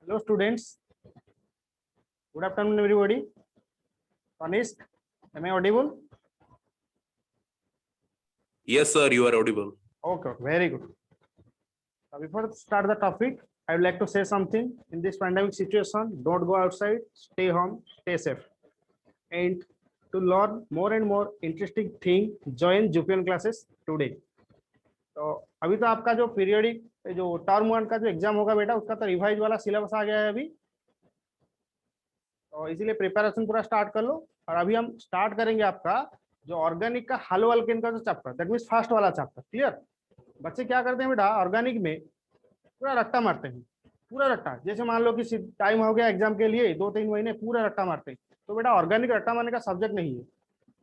Hello students, good afternoon everybody. Tanishq, am I audible? Yes, sir, you are audible. Okay, very good. So before start the topic, I would like to say something. In this pandemic situation, don't go outside, stay home, stay safe. And to learn more and more interesting thing, join Jupian classes today. तो अभी तो आपका जो periodic जो term 1 का जो exam होगा बेटा, उसका तो रिवाइज वाला सिलेबस आ गया है अभी, तो इसीलिए प्रिपरेशन पूरा स्टार्ट कर लो। और अभी हम स्टार्ट करेंगे आपका जो ऑर्गेनिक का हालो अल्केन का जो चैप्टर, दैट मींस फर्स्ट वाला चैप्टर। क्लियर? बच्चे क्या करते हैं बेटा, ऑर्गेनिक में पूरा रट्टा मारते हैं, पूरा रट्टा। जैसे मान लो कि टाइम हो गया एग्जाम के लिए 2-3 महीने, पूरा रट्टा मारते हैं। तो बेटा ऑर्गेनिक रट्टा मारने का सब्जेक्ट नहीं है,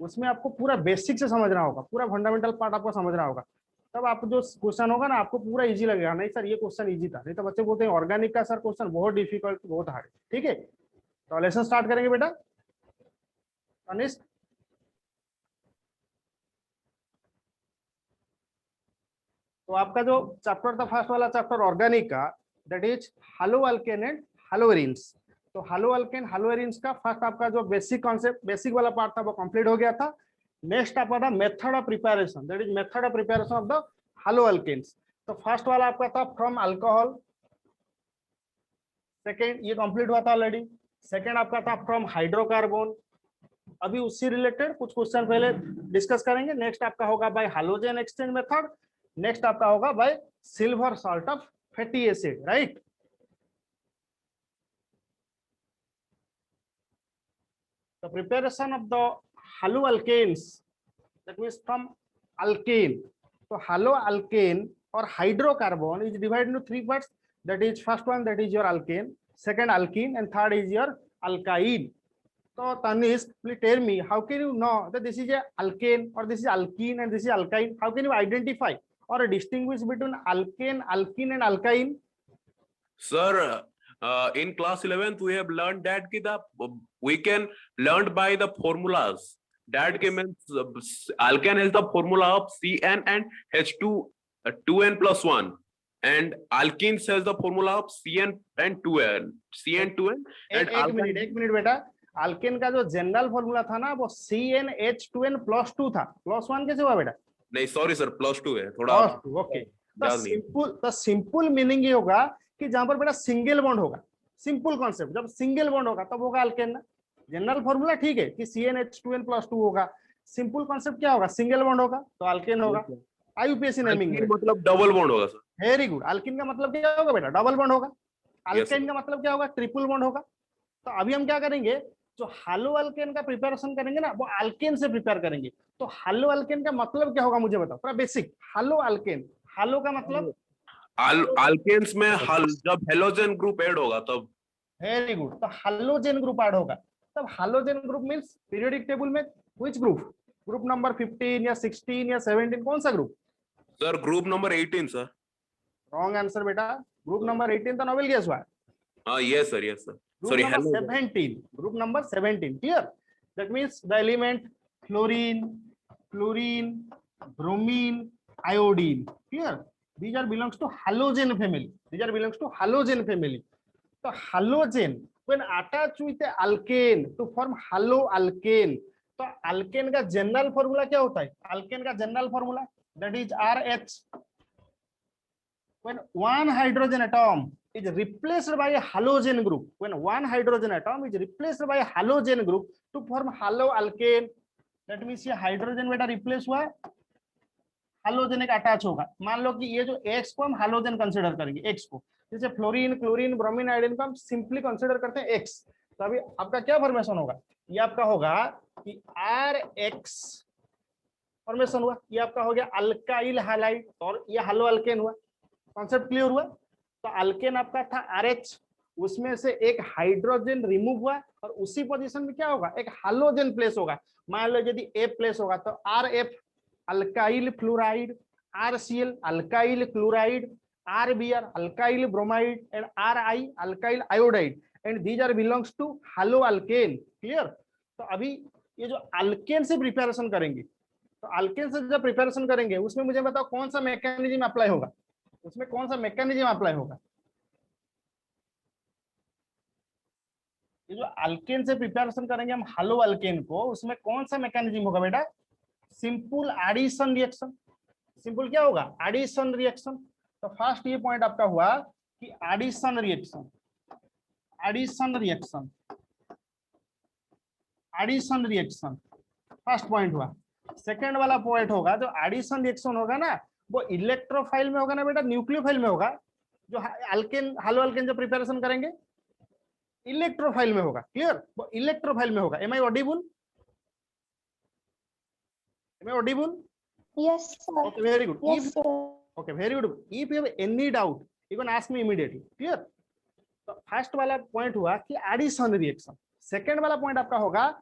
उसमें आपको पूरा बेसिक से समझना होगा, पूरा फंडामेंटल पार्ट आपको समझना होगा। तब आप जो क्वेश्चन होगा ना, आपको पूरा इजी लगेगा। नहीं सर ये क्वेश्चन इजी था, नहीं तो बच्चे बोलते हैं ऑर्गेनिक का सर क्वेश्चन बहुत डिफिकल्ट, बहुत हार्ड। ठीक है, तो लेसन स्टार्ट करेंगे बेटा। तनिष्क, तो आपका जो चैप्टर था फर्स्ट वाला चैप्टर ऑर्गेनिक का, that is halo alkane and haloarenes. तो हालो अल्केन हालोएरिन्स का फर्स्ट आपका जो बेसिक कॉन्सेप्ट, बेसिक वाला पार्ट था वो कंप्लीट हो गया था। नेक्स्ट आपका था method of preparation, that is method of preparation of the halo alkanes. तो फर्स्ट वाला आपका था फ्रॉम अल्कोहल, सेकेंड ये कंप्लीट हुआ था ऑलरेडी। सेकेंड आपका था फ्रॉम हाइड्रोकार्बन, अभी उससे रिलेटेड कुछ क्वेश्चन पहले डिस्कस करेंगे। नेक्स्ट आपका होगा by halogen exchange method, next आपका होगा by silver salt of fatty acid, right? The preparation of the halo alkanes, that means from alkane. तो हालो अल्केन और hydrocarbon is divided into 3 parts, that is first one that is your alkane, second alkene and third is your alkyne. So Tanishq, please tell me, how can you know that this is a alkane or this is alkene and this is alkyne? How can you identify or distinguish between alkane, alkene and alkyne? Sir, in class 11th, we have learned that we can learn by the formulas. That means alkane has the formula of Cn and H2, 2n plus 1. And alkenes has the formula of Cn and 2n, Cn 2n. And एक minute बेटा, alkane का जो general formula था ना वो CnH2n plus 2 था, plus 1 कैसे हुआ बेटा? नहीं सॉरी सर, प्लस 2 है थोड़ा। ओके, तो सिंपल मीनिंग ये होगा कि जहां पर बेटा सिंगल बॉन्ड होगा, सिंपल कॉन्सेप्ट, जब सिंगल बॉन्ड होगा तब होगा अल्केन ना। जनरल फॉर्मूला ठीक है कि CnH2n प्लस 2 होगा, सिंपल कॉन्सेप्ट क्या होगा, सिंगल बॉन्ड होगा तो अल्केन होगा। IUPAC नेमिंग मतलब डबल बॉन्ड होगा सर। Very good. अल्किन का मतलब क्या होगा बेटा, डबल बॉन्ड होगा। अल्केन का मतलब क्या होगा, ट्रिपल बॉन्ड होगा। तो अभी हम क्या करेंगे, जो हालो अल्केन का प्रिपरेशन करेंगे ना वो अल्केन से प्रिपेयर करेंगे। तो हालो अल्केन का मतलब क्या होगा मुझे बताओ, पूरा बेसिक। हालो अल्केन, हालो का मतलब अल्केन्स में जब हेलोजन ग्रुप ऐड होगा तब। वेरी गुड, तो हालोजन ग्रुप ऐड होगा तब। Halogen group means periodic table में व्हिच ग्रुप, ग्रुप नंबर 15 या 16 या 17, कौन सा group? Sir group number 18 sir. Wrong answer बेटा, ग्रुप नंबर 18 तो नोबेल गैस हुआ। हाँ yes sir, yes sir. Group Sorry, number hello. 17. Group number 17. Clear? That means the element fluorine, fluorine, bromine, iodine. Clear? These are belongs to halogen family. These are belongs to halogen family. So halogen when attached with the alkane to form haloalkane. तो alkane का general formula क्या होता है? alkane का general formula that is RH. When one hydrogen atom is replaced by a halogen group, when one hydrogen atom is replaced by a halogen group to form haloalkane, that means ये hydrogen बेटा replace हुआ, halogen एक attach होगा। मान लो कि ये जो X को हम हालोजन कंसीडर करेंगे, X को, जैसे फ्लोरीन, क्लोरीन, ब्रोमीन, आयोडीन को हम सिंपली कंसीडर करते हैं X। तो अभी आपका क्या फॉर्मेशन होगा, ये आपका होगा कि RH फॉर्मेशन हुआ, ये आपका हो गया अल्काइल हैलाइड और ये हालोअल्केन हुआ। कॉन्सेप्ट क्लियर हुआ? तो अल्केन आपका था RH, उसमें से एक हाइड्रोजन रिमूव हुआ और उसी पोजीशन में क्या होगा, एक हालोजन प्लेस होगा। मान लो यदि A प्लेस होगा तो RF alkyl fluoride, RCl alkyl chloride, RBr alkyl bromide and RI alkyl iodide, and these are belongs to haloalkane. Clear? तो अभी ये जो अल्केन से प्रिपरेशन करेंगे, तो अल्केन से जब प्रिपरेशन करेंगे उसमें मुझे बताओ कौन सा मैकेनिज्म अप्लाई होगा, उसमें कौन सा मैकेनिज्म अप्लाई होगा? ये जो अल्केन से प्रिपरेशन करेंगे हम हालो अल्केन को, उसमें कौन सा मैकेनिज्म होगा बेटा? Simple addition reaction. सिंपल क्या होगा? Addition reaction. तो फर्स्ट ये पॉइंट आपका हुआ कि addition reaction, addition reaction, addition reaction first point हुआ। सेकंड वाला पॉइंट होगा जो एडिशन रिएक्शन होगा ना, वो इलेक्ट्रोफाइल में होगा ना बेटा, न्यूक्लियोफाइल में होगा? जो अल्केन, हालो अल्केन जो प्रिपरेशन करेंगे इलेक्ट्रोफाइल में होगा। क्लियर? वो इलेक्ट्रोफाइल में होगा। Am I audible? Am I audible? Yes, sir. Okay, very good. Yes, If, sir. okay, very good. If you have any doubt, you can ask me immediately. Clear? तो first वाला point हुआ कि addition reaction. Second वाला point आपका होगा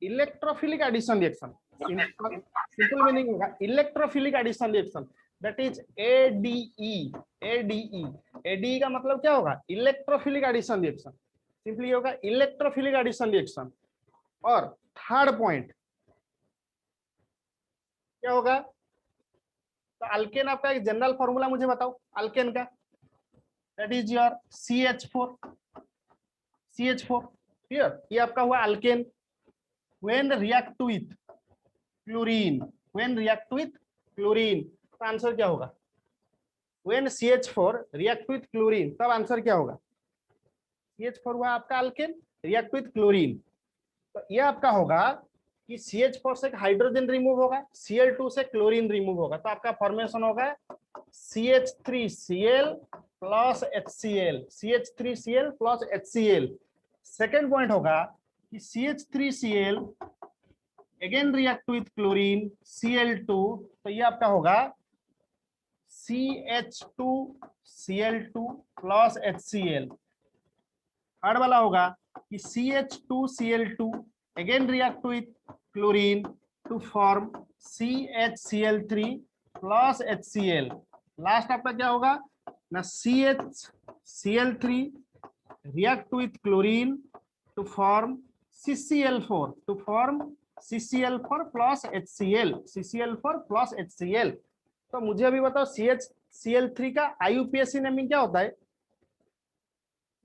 electrophilic addition reaction. Simple meaning होगा electrophilic addition reaction, that is ADE। ADE, ADE का मतलब क्या होगा? Electrophilic addition reaction. सिंपली होगा इलेक्ट्रोफिलिक एडिशन रिएक्शन। और थर्ड पॉइंट क्या होगा? तो अल्केन आपका एक जनरल फॉर्मूला मुझे बताओ अल्केन का, that is your CH4। CH4 clear? ये आपका हुआ alkane. When react with chlorine, when react with chlorine, तो आंसर क्या होगा? When CH4 react with chlorine, तब आंसर क्या होगा? CH4 हुआ आपका अल्केन, रिएक्ट विथ क्लोरीन। तो ये आपका होगा कि CH4 से हाइड्रोजन रिमूव होगा, Cl2 से क्लोरीन रिमूव होगा, तो आपका फॉर्मेशन होगा CH3Cl plus HCl, CH3Cl plus HCl। Second point होगा कि CH3Cl again react with chlorine Cl2, तो ये आपका होगा CH2Cl2 प्लस HCl। थर्ड वाला होगा कि CH2Cl2 again react with chlorine to form CHCl3 plus HCl। Last आपका क्या होगा ना? CHCl3 react with chlorine to form CCl4, to form CCl4 plus HCl, CCl4 plus HCl। तो मुझे अभी बताओ CHCl3 का IUPAC नेमिंग क्या होता है?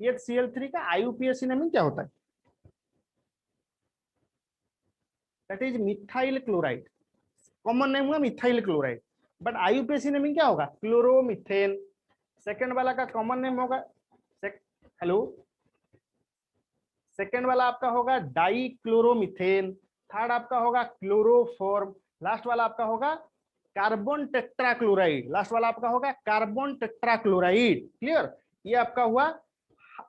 CHCl3 का IUPAC नेमिंग क्या होता है? That is methyl chloride. Common name हुआ methyl chloride, but IUPAC naming क्या होगा? क्लोरोमीथेन। सेकंड वाला का कॉमन नेम होगा, हेलो, सेकंड वाला आपका होगा डाइक्लोरोमीथेन। थर्ड आपका होगा क्लोरोफॉर्म। लास्ट वाला आपका होगा कार्बन टेट्राक्लोराइड। लास्ट वाला आपका होगा कार्बन टेट्राक्लोराइड। क्लियर? ये आपका हुआ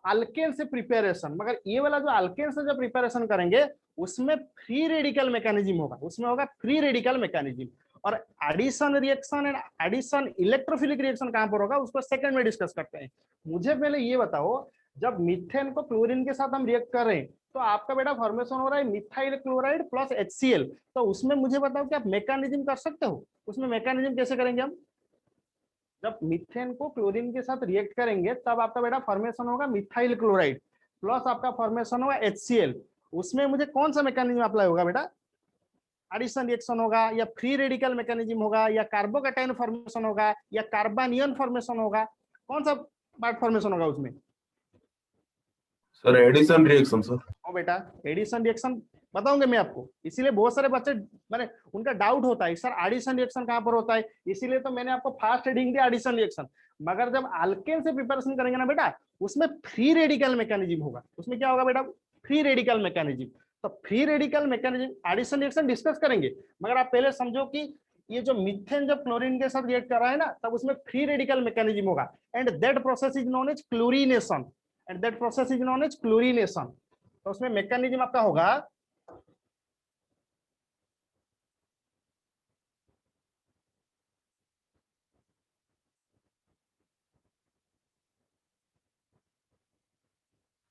अल्केन से प्रिपरेशन। मगर ये वाला जो अल्केन से जो प्रिपरेशन करेंगे उसमें फ्री रेडिकल मैकेनिज्म होगा, उसमें होगा फ्री रेडिकल मैकेनिज्म। और addition reaction and addition electrophilic reaction कहां पर होगा उसको सेकंड में डिस्कस करते हैं। मुझे पहले ये बताओ, जब मीथेन को क्लोरीन के साथ हम रिएक्ट कर रहे हैं तो आपका बेटा फॉर्मेशन हो रहा है मिथाइल क्लोराइड प्लस HCl। तो उसमें मुझे बताओ कि आप मैकेनिज्म कर सकते हो? उसमें मैकेनिज्म कैसे करेंगे हम? जब मीथेन को क्लोरीन के साथ रिएक्ट करेंगे तब आपका बेटा फॉर्मेशन होगा मिथाइल क्लोराइड प्लस आपका फॉर्मेशन होगा HCl। उसमें मुझे कौन सा मैकेनिज्म अप्लाई होगा बेटा? एडिशन रिएक्शन होगा या फ्री रेडिकल मैकेनिज्म होगा या कार्बोकैटायन फॉर्मेशन होगा या कार्बोनियन फॉर्मेशन होगा? कौन सा पार्ट फॉर्मेशन होगा उसमें? Sir addition reaction sir. ओ बेटा, एडिशन रिएक्शन बताऊंगे मैं आपको। इसीलिए बहुत सारे बच्चे मैंने उनका डाउट होता है सर एडिशन रिएक्शन कहां पर होता है, इसीलिए तो मैंने आपको फास्ट हेडिंग दिया एडिशन रिएक्शन। मगर जब अल्केन से प्रिपरेशन करेंगे ना बेटा, उसमें फ्री रेडिकल मैकेनिज्म होगा। उसमें क्या होगा बेटा? Free radical mechanism. तो free radical mechanism addition reaction discuss करेंगे, मगर आप पहले समझो कि ये जो मीथेन जब क्लोरीन के साथ रिएक्ट कर रहा है ना, तब उसमें फ्री रेडिकल मैकेनिज्म होगा and that process is known as chlorination, and that process is known as chlorination. तो उसमें मैकेनिज्म आपका होगा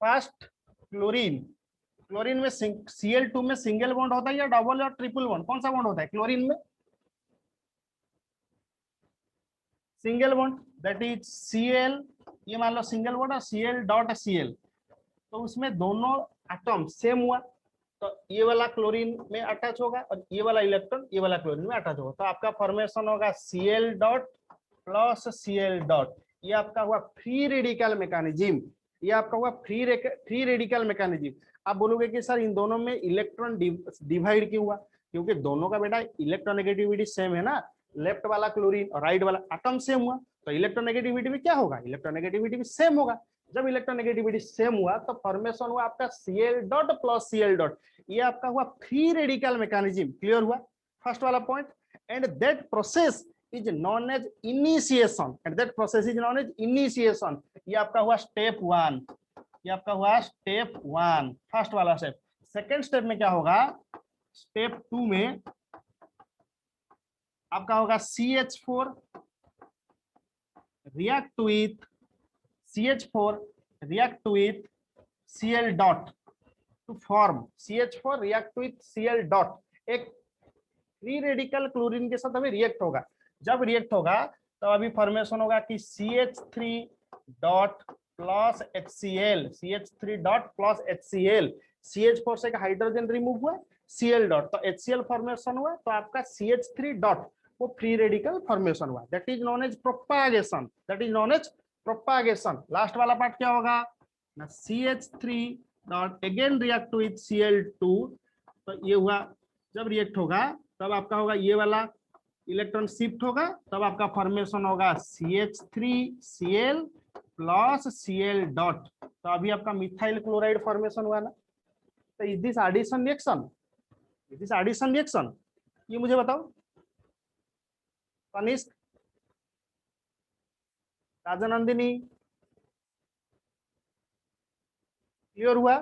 फर्स्ट क्लोरीन। क्लोरीन में Cl2 में सिंगल बॉन्ड होता है या डबल और ट्रिपल बॉन्ड? कौन सा बॉन्ड होता है क्लोरीन में? Single bond, that is Cl। ये मान लो सिंगल बॉन्ड और Cl.Cl, तो उसमें दोनों एटम सेम हुआ, तो ये वाला क्लोरीन में अटैच होगा और ये वाला इलेक्ट्रॉन ये वाला क्लोरीन में अटैच होगा, तो आपका फॉर्मेशन होगा Cl dot plus Cl dot. ये आपका हुआ फ्री रेडिकल मैकेनिज्म। ये आपका हुआ फ्री रेडिकल मैकेनिज्म। आप बोलोगे कि सर इन दोनों में इलेक्ट्रॉन डिवाइड क्यों हुआ? क्योंकि दोनों का बेटा इलेक्ट्रोनेगेटिविटी सेम है ना, लेफ्ट वाला क्लोरीन और राइट वाला एटम सेम हुआ, तो इलेक्ट्रोनेगेटिविटी भी क्या होगा? इलेक्ट्रोनेगेटिविटी भी सेम होगा। जब इलेक्ट्रोनेगेटिविटी सेम हुआ तो फॉर्मेशन हुआ आपका Cl dot plus Cl dot, ये आपका हुआ फ्री रेडिकल मैकेनिज्म। क्लियर हुआ फर्स्ट वाला point? And that process is known as initiation, and that process is known as initiation. ये आपका हुआ स्टेप 1, ये आपका हुआ स्टेप 1, फर्स्ट वाला स्टेप। सेकेंड स्टेप में क्या होगा? स्टेप 2 में आपका होगा CH4 react with CH4 react with Cl dot to form CH4 react with Cl dot, एक फ्री रेडिकल क्लोरीन के साथ अभी रिएक्ट होगा। जब रिएक्ट होगा तो अभी फॉर्मेशन होगा कि CH3 dot plus HCl, CH3 dot plus HCl, CH4 से हाइड्रोजन रिमूव हुआ, Cl डॉट, तो HCl फॉर्मेशन हुआ, तो आपका CH3 डॉट वो फ्री रेडिकल फॉर्मेशन हुआ। That is known as propagation, that is known as propagation. Last वाला part क्या होगा ना, CH3 dot again react with Cl2, तो ये हुआ। जब रिएक्ट होगा तब आपका होगा ये वाला इलेक्ट्रॉन शिफ्ट होगा, तब आपका फॉर्मेशन होगा CH3Cl प्लस Cl डॉट, तो अभी आपका मिथाइल क्लोराइड फॉर्मेशन हुआ ना। तो is this addition reaction? Is this addition reaction? ये मुझे बताओ तनिष्क, राजनंदिनी, क्लियर हुआ?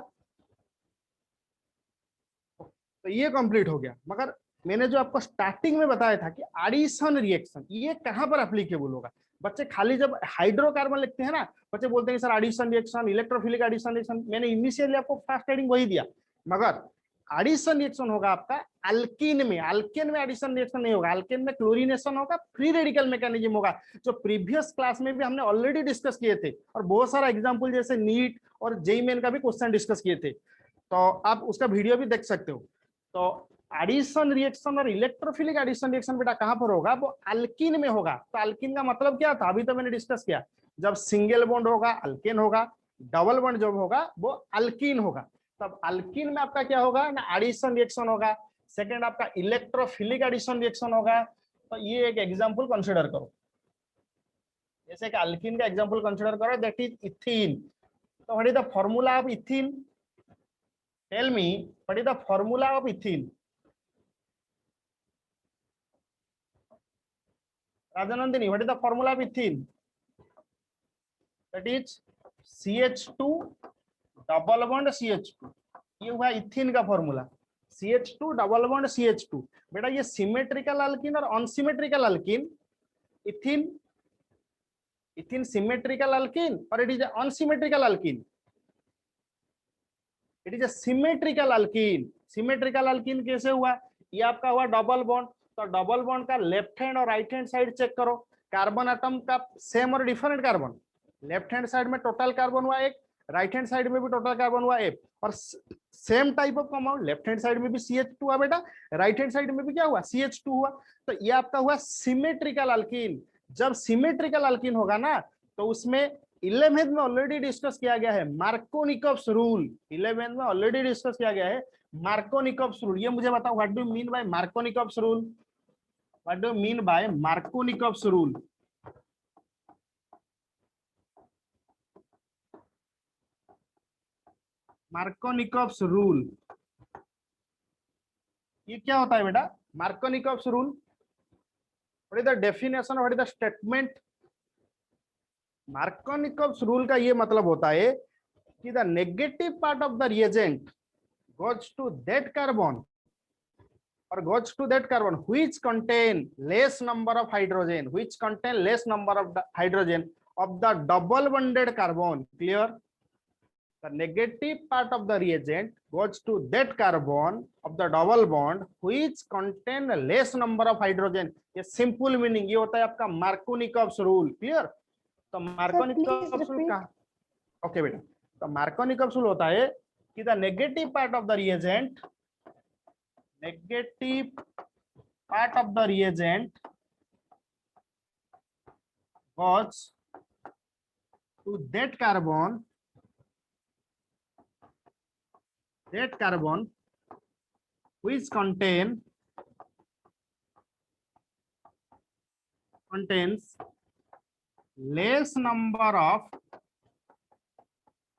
तो ये कंप्लीट हो गया। मगर मैंने जो आपको स्टार्टिंग में बताया था कि एडिशन रिएक्शन ये कहां पर एप्लीकेबल होगा? बच्चे खाली जब हाइड्रोकार्बन लिखते हैं ना, बच्चे बोलते हैं sir addition reaction, electrophilic addition reaction. मैंने इनिशियली आपको फास्ट एडिंग वही दिया, मगर एडिशन रिएक्शन होगा आपका अल्कीन में। अल्केन में एडिशन रिएक्शन नहीं होगा, अल्केन में क्लोरीनेशन होगा, फ्री रेडिकल मैकेनिज्म होगा, जो प्रीवियस क्लास में भी हमने ऑलरेडी डिस्कस किए थे, और बहुत सारा एग्जांपल जैसे नीट और जेईई मेन का भी क्वेश्चन डिस्कस किए थे, तो आप उसका वीडियो भी देख सकते हो। तो एडिशन रिएक्शन और इलेक्ट्रोफिलिक एडिशन रिएक्शन बेटा कहां पर होगा? वो अल्कीन में होगा। तो अल्कीन का मतलब क्या था? अभी तो मैंने डिस्कस किया, जब सिंगल बॉन्ड होगा अल्केन होगा, डबल बॉन्ड जब होगा वो अल्कीन होगा। तब अल्कीन में आपका क्या होगा ना, एडिशन रिएक्शन होगा। सेकंड आपका इलेक्ट्रोफिलिक एडिशन रिएक्शन होगा। तो ये एक एग्जांपल कंसीडर करो, जैसे कि अल्कीन का एग्जांपल कंसीडर करो, दैट इज इथीन। तो what is the formula of ethene? Tell me what is the formula of ethene? Rajanandini, what is the formula of ethene? That is CH2 double bond CH2, ये हुआ ethene का formula. CH2 double bond CH2। बेटा ये symmetrical alkene और unsymmetrical alkene, ethene, ethene symmetrical alkene और it is unsymmetrical alkene. It is a symmetrical alkene. Symmetrical alkene कैसे हुआ? ये आपका हुआ डबल बॉन्ड, तो डबल बॉन्ड का लेफ्ट हैंड और राइट हैंड साइड चेक करो, कार्बन एटम का सेम और different carbon. Left hand side में टोटल कार्बन हुआ एक, राइट हैंड साइड में भी टोटल कार्बन हुआ एक, और same type of compound, left hand side में भी CH2 हुआ बेटा, राइट हैंड साइड में भी क्या हुआ? CH2 हुआ। तो ये आपका हुआ सिमेट्रिकल अल्कीन। जब सिमेट्रिकल अल्कीन होगा ना, तो उसमें 11th में ऑलरेडी डिस्कस किया गया है मार्कोनिकॉफ्स रूल। 11th में ऑलरेडी डिस्कस किया गया है मार्कोनिकॉफ्स रूल। ये मुझे बताओ, what do you mean by Markovnikov's rule? What do you mean by Markovnikov's rule? Markovnikov's rule ये क्या होता है बेटा? Markovnikov's rule, what is the definition, what is the statement? Markovnikov's rule का ये मतलब होता है कि the negative part of the reagent goes to that carbon or goes to that carbon which contain less number of hydrogen, which contain less number of the hydrogen of the double bonded carbon. Clear? The negative part of the reagent goes to that carbon of the double bond which contain less number of hydrogen. ये simple meaning ये होता है आपका Markovnikov's rule. Clear? तो Markovnikov's rule का okay बेटा, तो Markovnikov's rule होता है कि the negative part of the reagent, negative part of the reagent goes to that carbon that carbon which contains less number of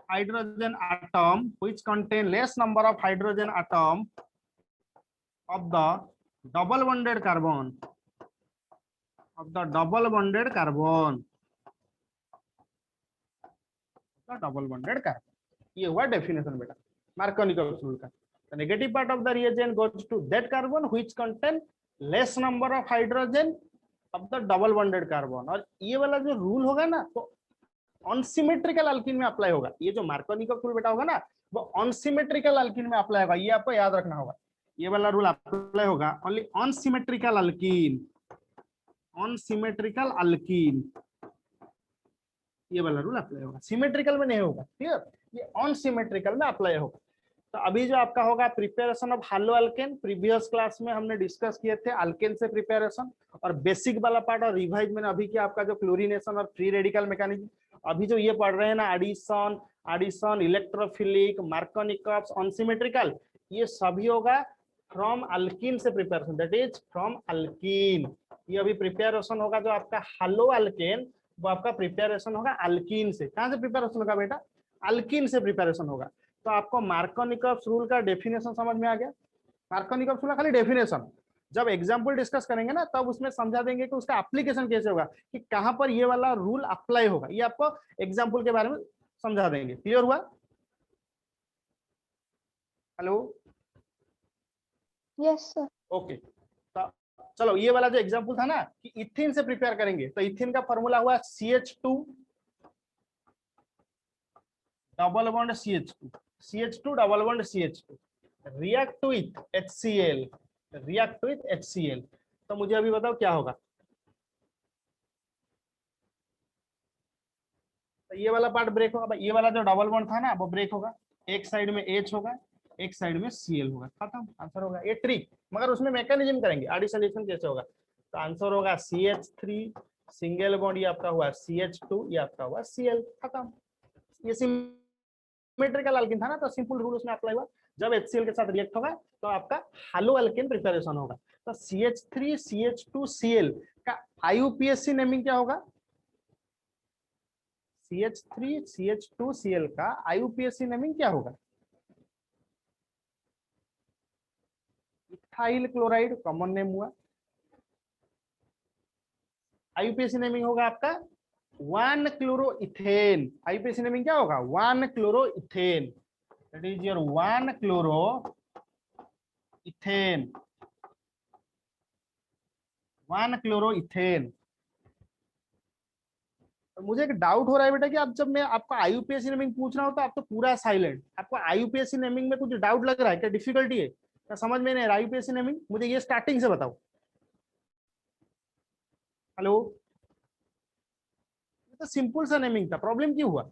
hydrogen atom, which contain less number of hydrogen atom of the double bonded carbon, ये हुआ definition बेटा Markovnikov rule का. The negative part of the reagent goes to that carbon which contain less number of hydrogen of the double bonded carbon. और ये वाला जो rule होगा ना तो अनसिमेट्रिकल अल्कीन में अप्लाई होगा. ये जो मार्कोनिकॉफ रूल बेटा होगा ना वो अनसिमेट्रिकल अल्कीन में अप्लाई होगा. ये आपको याद रखना होगा. ये वाला रूल अप्लाई होगा ओनली अनसिमेट्रिकल अल्कीन. ये वाला रूल अप्लाई होगा, सिमेट्रिकल में नहीं होगा. क्लियर? ये अनसिमेट्रिकल में अप्लाई होगा. तो अभी जो आपका होगा preparation of hello alkane, previous class में हमने डिस्कस किए थे अल्केन से प्रिपरेशन और बेसिक वाला पार्ट और रिवाइज में अभी की आपका जो क्लोरीनेशन और फ्री रेडिकल मैकेनिज्म. अभी जो ये पढ़ रहे हैं ना एडिशन इलेक्ट्रोफिलिक मार्कोनिकॉफ अनसिमेट्रिकल, ये सभी होगा फ्रॉम अल्कीन से preparation, that is from alkyne. ये अभी प्रिपरेशन होगा जो आपका हालो अल्केन वो आपका प्रिपरेशन होगा अल्कीन से. कहां से प्रिपरेशन होगा बेटा? अल्कीन से प्रिपरेशन होगा. तो आपको मार्कोनिकॉफ रूल का डेफिनेशन समझ में आ गया. मार्कोनिकॉफ रूल का खाली डेफिनेशन, जब एग्जांपल डिस्कस करेंगे ना तब उसमें समझा देंगे कि उसका एप्लीकेशन कैसे होगा, कि कहां पर ये वाला रूल अप्लाई होगा. ये आपको एग्जांपल के बारे में समझा देंगे. क्लियर हुआ? हेलो? Yes sir. ओके. तो चलो ये वाला जो एग्जांपल था ना कि इथीन से प्रिपेयर करेंगे, तो इथीन का फॉर्मूला हुआ CH2 double bond CH2 double bond CH2 react with HCl. तो मुझे अभी बताओ क्या होगा. तो ये वाला पार्ट ब्रेक होगा. ये वाला जो डबल बॉन्ड था ना वो ब्रेक होगा. एक साइड में H होगा, एक साइड में Cl होगा. खत्म. आंसर होगा. ये ट्रिक, मगर उसमें मैकेनिज्म करेंगे एडिशन कैसे होगा. तो आंसर होगा CH3 सिंगल बॉन्ड, ये आपका हुआ CH2, ये आपका हुआ Cl. खत्म. ये सिमेट्रिकल अल्कीन था ना तो सिंपल रूल उसमें अप्लाई हुआ. जब HCl के साथ रिएक्ट होगा तो आपका हालो अल्केन प्रिपरेशन होगा. तो CH3 CH2 Cl का IUPAC नेमिंग क्या होगा? CH3 CH2 Cl का IUPAC नेमिंग क्या होगा? इथाइल क्लोराइड कॉमन नेम हुआ. IUPAC नेमिंग होगा आपका 1-क्लोरोइथेन. IUPAC नेमिंग क्या होगा? One chloroethane. That is your one chloroethane. One chloroethane. तो मुझे एक डाउट हो रहा है बेटा कि अब जब मैं आपको IUPAC नेमिंग पूछ रहा हूं तो आप तो पूरा साइलेंट. आपको IUPAC नेमिंग में कुछ डाउट लग रहा है क्या? डिफिकल्टी है क्या? समझ में नहीं IUPAC नेमिंग? मुझे ये स्टार्टिंग से बताओ. हेलो? तो सिंपल सा नेमिंग था, प्रॉब्लम क्यों हुआ?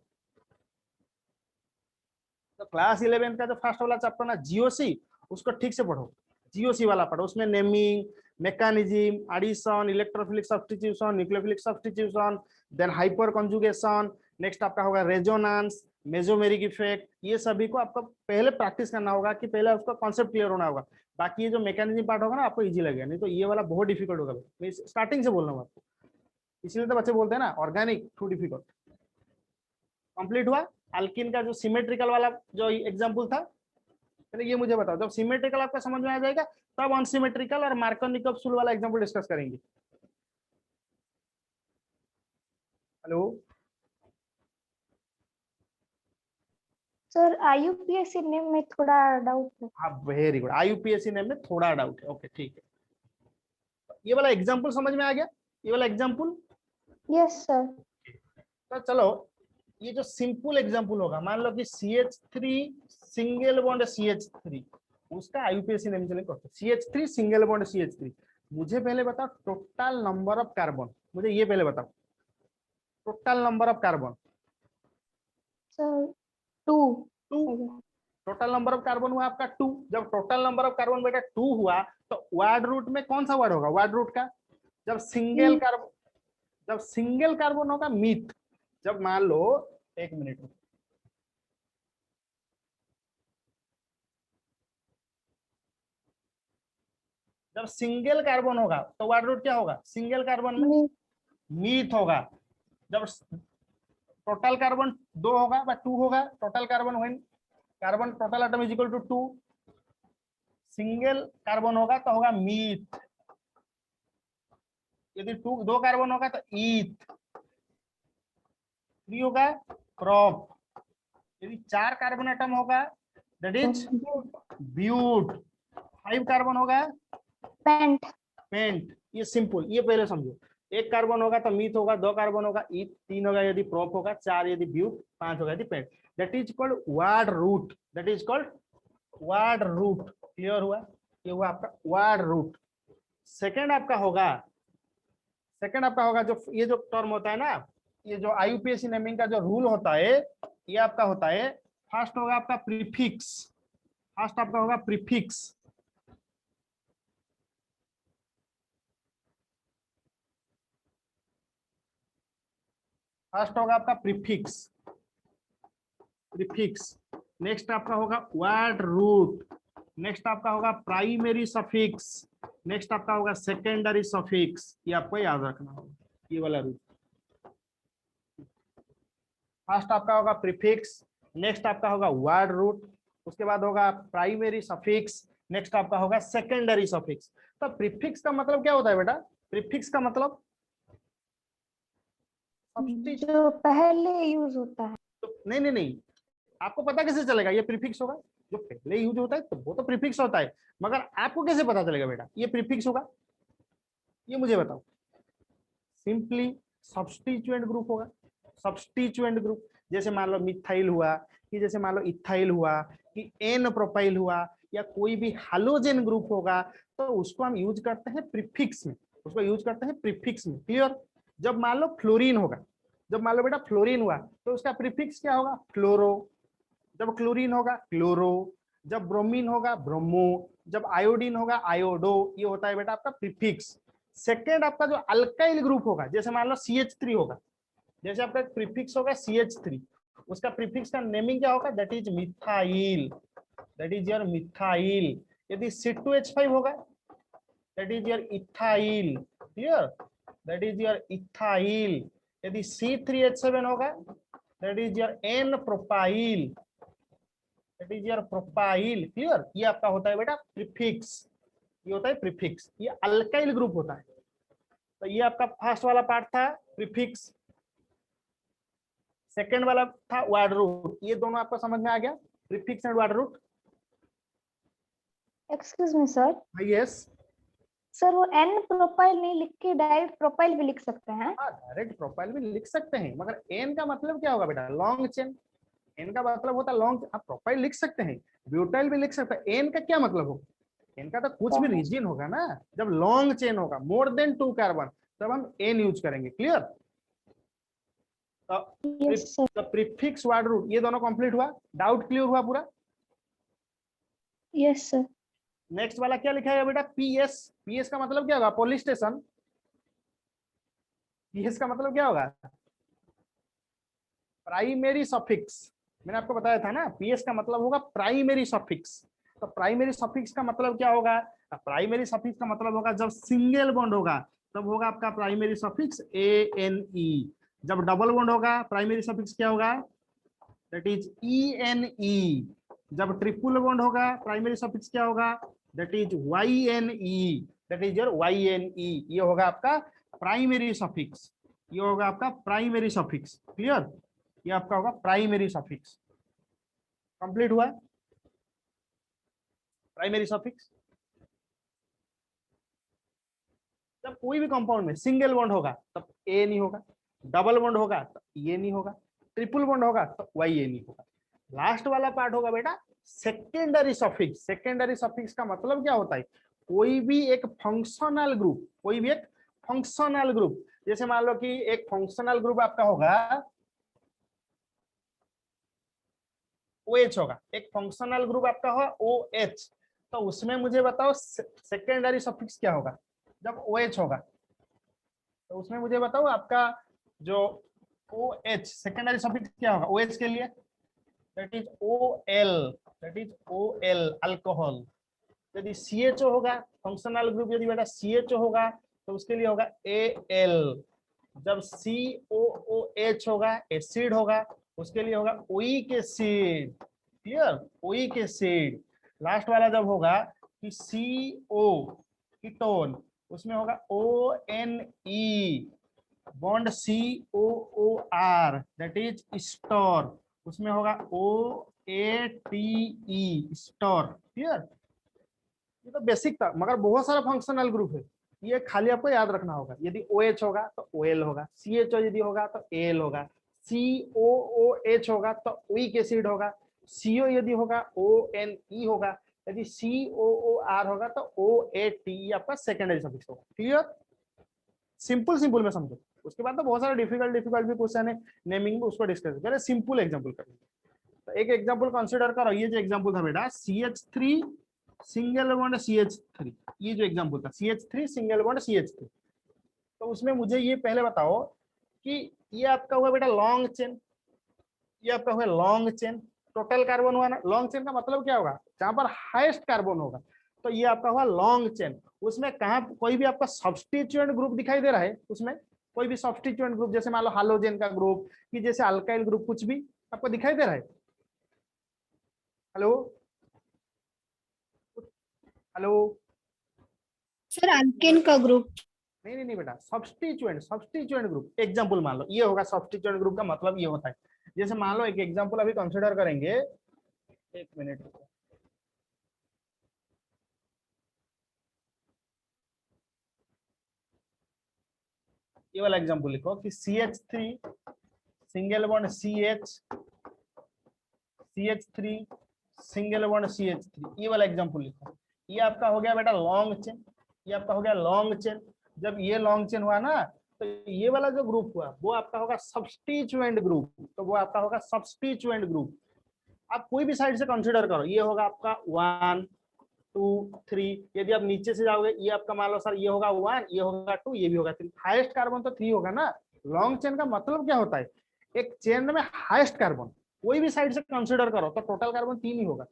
तो क्लास 11 का जो फर्स्ट वाला चैप्टर ना GOC, उसको ठीक से पढ़ो. GOC वाला पढ़ो, उसमें naming, mechanism, addition, electrophilic substitution, nucleophilic substitution, then hyper conjugation, next आपका होगा रेजोनेंस, मेसोमेरिक इफेक्ट. ये सभी को आपको पहले प्रैक्टिस करना होगा कि पहले उसका कॉन्सेप्ट क्लियर होना होगा. बाकी ये जो मैकेनिज्म पार्ट होगा ना आपको इजी लगेगा, नहीं तो ये वाला बहुत डिफिकल्ट होगा. मैं स्टार्टिंग से बोल रहा हूँ आपको, इसलिए तो बच्चे बोलते हैं ना ऑर्गेनिक टू डिफिकल्ट. कंप्लीट हुआ अल्कीन का जो सिमेट्रिकल वाला जो एग्जांपल था. पहले ये मुझे बताओ, जब सिमेट्रिकल आपका समझ में आ जाएगा तब अनसिमेट्रिकल और मार्कोनिकॉफ रूल वाला एग्जांपल डिस्कस करेंगे. हेलो? सर IUPAC नेम में थोड़ा डाउट है. हाँ वेरी गुड. IUPAC नेम में थोड़ा डाउट है. ओके ठीक है. ये वाला एग्जांपल समझ में आ गया? ये वाला एग्जांपल? Yes sir. तो चलो ये जो सिंपल एग्जांपल होगा, मान लो कि CH3 सिंगल बॉन्ड CH3, उसका IUPAC नेम चलेंगे. CH3 single bond CH3. मुझे पहले बताओ टोटल नंबर ऑफ कार्बन. मुझे ये पहले बताओ total number of carbon. Sir 2. Total number of carbon हुआ आपका 2. जब टोटल नंबर ऑफ कार्बन बेटा 2 हुआ तो वर्ड रूट में कौन सा वर्ड होगा? वर्ड रूट का जब सिंगल कार्बन होगा मीथ. जब मान लो एक मिनट जब सिंगल कार्बन होगा तो वाटर रूट क्या होगा, सिंगल कार्बन में मीथ होगा। जब टोटल कार्बन 2 होगा बट 2 होगा, total carbon when carbon total atom is equal to 2, single carbon होगा तो होगा मीथ। यदि 2 कार्बन होगा तो ईथ, 3 होगा प्रॉप, यदि 4 कार्बन एटम होगा दैट इज ब्यूट, 5 कार्बन होगा पेंट। पेंट। ये सिंपल, ये पहले समझो। 1 कार्बन होगा तो मीथ होगा, 2 कार्बन होगा ईथ, 3 होगा यदि प्रॉप होगा, 4 यदि ब्यूट, 5 होगा यदि pent. That is called word root, that is called word root. Clear हुआ, ये हुआ आपका वर्ड रूट। सेकंड आपका होगा जो ये जो टर्म होता है ना, ये जो IUPAC नेमिंग का जो रूल होता है, ये आपका होता है, फर्स्ट होगा आपका प्रीफिक्स, फर्स्ट आपका होगा प्रीफिक्स। फर्स्ट होगा आपका प्रीफिक्स, प्रीफिक्स। नेक्स्ट आपका होगा वर्ड रूट, नेक्स्ट आपका होगा प्राइमरी सफिक्स, नेक्स्ट आपका होगा सेकेंडरी सफिक्स। ये आपको याद रखना होगा, ये वाला रूट। फर्स्ट आपका होगा प्रीफिक्स, नेक्स्ट आपका होगा वर्ड रूट, उसके बाद होगा प्राइमरी सफिक्स, नेक्स्ट आपका होगा सेकेंडरी सफिक्स। तो प्रीफिक्स का मतलब क्या होता है बेटा, प्रीफिक्स का मतलब जो पहले यूज होता है। नहीं, आपको पता कैसे चलेगा ये प्रीफिक्स होगा, जो पहले यूज होता है तो वो तो प्रीफिक्स होता है, मगर आपको कैसे पता चलेगा बेटा ये प्रीफिक्स होगा, ये मुझे बताओ। सिंपली सब्स्टिट्यूएंट ग्रुप होगा, सब्स्टिट्यूएंट ग्रुप। जैसे मान लो मिथाइल हुआ, कि जैसे मान लो इथाइल हुआ, कि एन प्रोपाइल हुआ, या कोई भी हालोजेन ग्रुप होगा, तो उसको हम यूज करते हैं प्रीफिक्स में, उसको यूज करते हैं प्रीफिक्स में। क्लियर। जब मान लो फ्लोरीन होगा, जब मान लो बेटा फ्लोरीन हुआ तो उसका प्रीफिक्स क्या होगा, फ्लोरो। जब क्लोरीन होगा क्लोरो, जब ब्रोमीन होगा ब्रोमो, जब आयोडीन होगा आयोडो। ये होता है बेटा आपका प्रीफिक्स। सेकेंड आपका जो अल्काइल ग्रुप होगा, जैसे मान लो CH3 होगा, जैसे आपका प्रीफिक्स होगा CH3, उसका प्रीफिक्स का नेमिंग क्या होगा, that is methyl, that is your methyl. यदि C2H5 होगा that is your ethyl, clear, that is your ethyl. यदि C3H7 होगा that is your N propyl, that is your propyl. Clear. ये आपका होता है बेटा प्रीफिक्स, ये होता है प्रीफिक्स, ये अल्काइल ग्रुप होता है। तो ये आपका फर्स्ट वाला पार्ट था प्रीफिक्स, सेकेंड वाला था वर्ड रूट। ये दोनों आपको समझ में आ गया, prefix and word root. Excuse me sir. Yes sir वो एन प्रोफाइल नहीं लिख के डायरेक्ट प्रोफाइल भी लिख सकते हैं? हाँ, डायरेक्ट प्रोफाइल भी लिख सकते हैं, मगर एन का मतलब क्या होगा बेटा, लॉन्ग चेन। एन का मतलब होता है लॉन्ग, आप प्रोफाइल लिख सकते हैं, ब्यूटाइल भी लिख सकते हैं। एन का क्या मतलब होगा, एन का तो कुछ भी रीजन होगा ना। जब लॉन्ग चेन होगा मोर देन 2 कार्बन तब हम एन यूज करेंगे। क्लियर। तो प्रीफिक्स वर्ड रूट ये दोनों कंप्लीट हुआ, डाउट क्लियर हुआ पूरा। Yes sir. नेक्स्ट वाला क्या लिखा है बेटा, पीएस। पीएस का मतलब क्या होगा, पोलिश स्टेशन। पीएस का मतलब क्या होगा, प्राइमरी सफिक्स। मैंने आपको बताया था ना, पीएस का मतलब होगा प्राइमरी सफिक्स। तो प्राइमरी सफिक्स का मतलब क्या होगा, प्राइमरी सफिक्स का मतलब होगा जब सिंगल बॉन्ड होगा तब होगा आपका प्राइमरी सफिक्स ANE। जब डबल बॉन्ड होगा प्राइमरी सफिक्स क्या होगा, दैट इज ENE। जब ट्रिपल बॉन्ड होगा प्राइमरी सफिक्स क्या होगा, that is YNE, that is your YNE। ये होगा आपका प्राइमरी सफिक्स, ये होगा आपका प्राइमरी सफिक्स। क्लियर। ये आपका होगा प्राइमरी सफिक्स। कंप्लीट हुआ प्राइमरी सफिक्स। जब कोई भी कंपाउंड में सिंगल बॉन्ड होगा तब ए नहीं होगा, डबल बॉन्ड होगा तो ये नहीं होगा, ट्रिपल बॉन्ड होगा तो ये नहीं होगा। लास्ट वाला पार्ट होगा बेटा सेकेंडरी सफिक्स। सेकेंडरी सफिक्स का मतलब क्या होता है, कोई भी एक फंक्शनल ग्रुप, कोई भी एक फंक्शनल ग्रुप। जैसे मान लो कि एक फंक्शनल ग्रुप आपका होगा OH होगा, एक फंक्शनल ग्रुप आपका होगा OH, तो उसमें मुझे बताओ सेकेंडरी सफिक्स क्या होगा जब OH होगा, तो उसमें मुझे बताओ आपका जो OH सेकेंडरी सफिक्स क्या होगा OH के लिए, that is OL, that is OL alcohol. यदि CHO होगा फंक्शनल ग्रुप, यदि बेटा CHO होगा तो उसके लिए होगा Al। जब COOH होगा एसिड होगा, उसके लिए होगा oic acid. Clear, oic acid. Last वाला जब होगा कि CO कीटोन, उसमें होगा ONE bond COOR that is store, उसमें होगा OATE स्टोर। क्लियर, ये तो बेसिक था, मगर बहुत सारा फंक्शनल ग्रुप है, ये खाली आपको याद रखना होगा। यदि OH होगा तो OL होगा, CHO यदि होगा तो AL होगा, COOH होगा तो ओइक एसिड होगा, CO यदि होगा ONE होगा, यदि COOR होगा तो OATE आपका सेकेंडरी सफिक्स होगा। क्लियर, सिंपल सिंपल में समझो। उसके बाद तो बहुत सारे डिफिकल्ट डिफिकल्ट भी क्वेश्चन है, नेमिंग में उसको डिस्कस करें। सिंपल एग्जांपल करें, तो एक एग्जांपल कंसीडर करो। ये जो एग्जांपल था बेटा CH3 सिंगल बॉन्ड CH3, ये जो एग्जांपल था CH3 सिंगल बॉन्ड CH3, तो उसमें मुझे ये पहले बताओ कि ये आपका हुआ बेटा लॉन्ग चेन, ये आपका हुआ लॉन्ग चेन, टोटल कार्बन हुआ ना। लॉन्ग चेन का मतलब क्या होगा, जहां पर हाईएस्ट कार्बन होगा, तो ये आपका हुआ लॉन्ग चेन। उसमें कहाँ कोई भी आपका सब्स्टिट्यूएंट ग्रुप दिखाई दे रहा है, उसमें कोई भी सब्स्टिट्यूएंट ग्रुप, जैसे मान लो हालोजेन का ग्रुप कि जैसे अल्काइल ग्रुप, कुछ भी आपको दिखाई दे रहा है? हेलो हेलो, सर अल्केन का ग्रुप। नहीं नहीं नहीं बेटा, सब्स्टिट्यूएंट ग्रुप एग्जांपल मान लो ये होगा। सब्स्टिट्यूएंट ग्रुप का मतलब ये होता है, जैसे मान लो एक एग्जांपल अभी कंसीडर करेंगे, एक मिनट। ये वाला एग्जांपल लिखो कि CH3 single bond CH3 single bond CH3, ये वाला एग्जांपल लिखो। ये आपका हो गया बेटा लॉन्ग चेन, ये आपका हो गया लॉन्ग चेन। जब ये लॉन्ग चेन हुआ ना, तो ये वाला जो ग्रुप हुआ वो आपका होगा सब्स्टिट्यूएंट ग्रुप, तो वो आपका होगा सब्स्टिट्यूएंट ग्रुप। आप कोई भी साइड से कंसीडर करो, ये होगा आपका 1 2 3, यदि आप नीचे से जाओगे ये आपका मान लो सर ये होगा 1, ये होगा 2, ये भी होगा 3। हाईएस्ट कार्बन तो 3 होगा ना। लॉन्ग चेन का मतलब क्या होता है, एक चेन में हाईएस्ट कार्बन कोई भी साइड से कंसीडर करो तो टोटल कार्बन 3 ही होगा।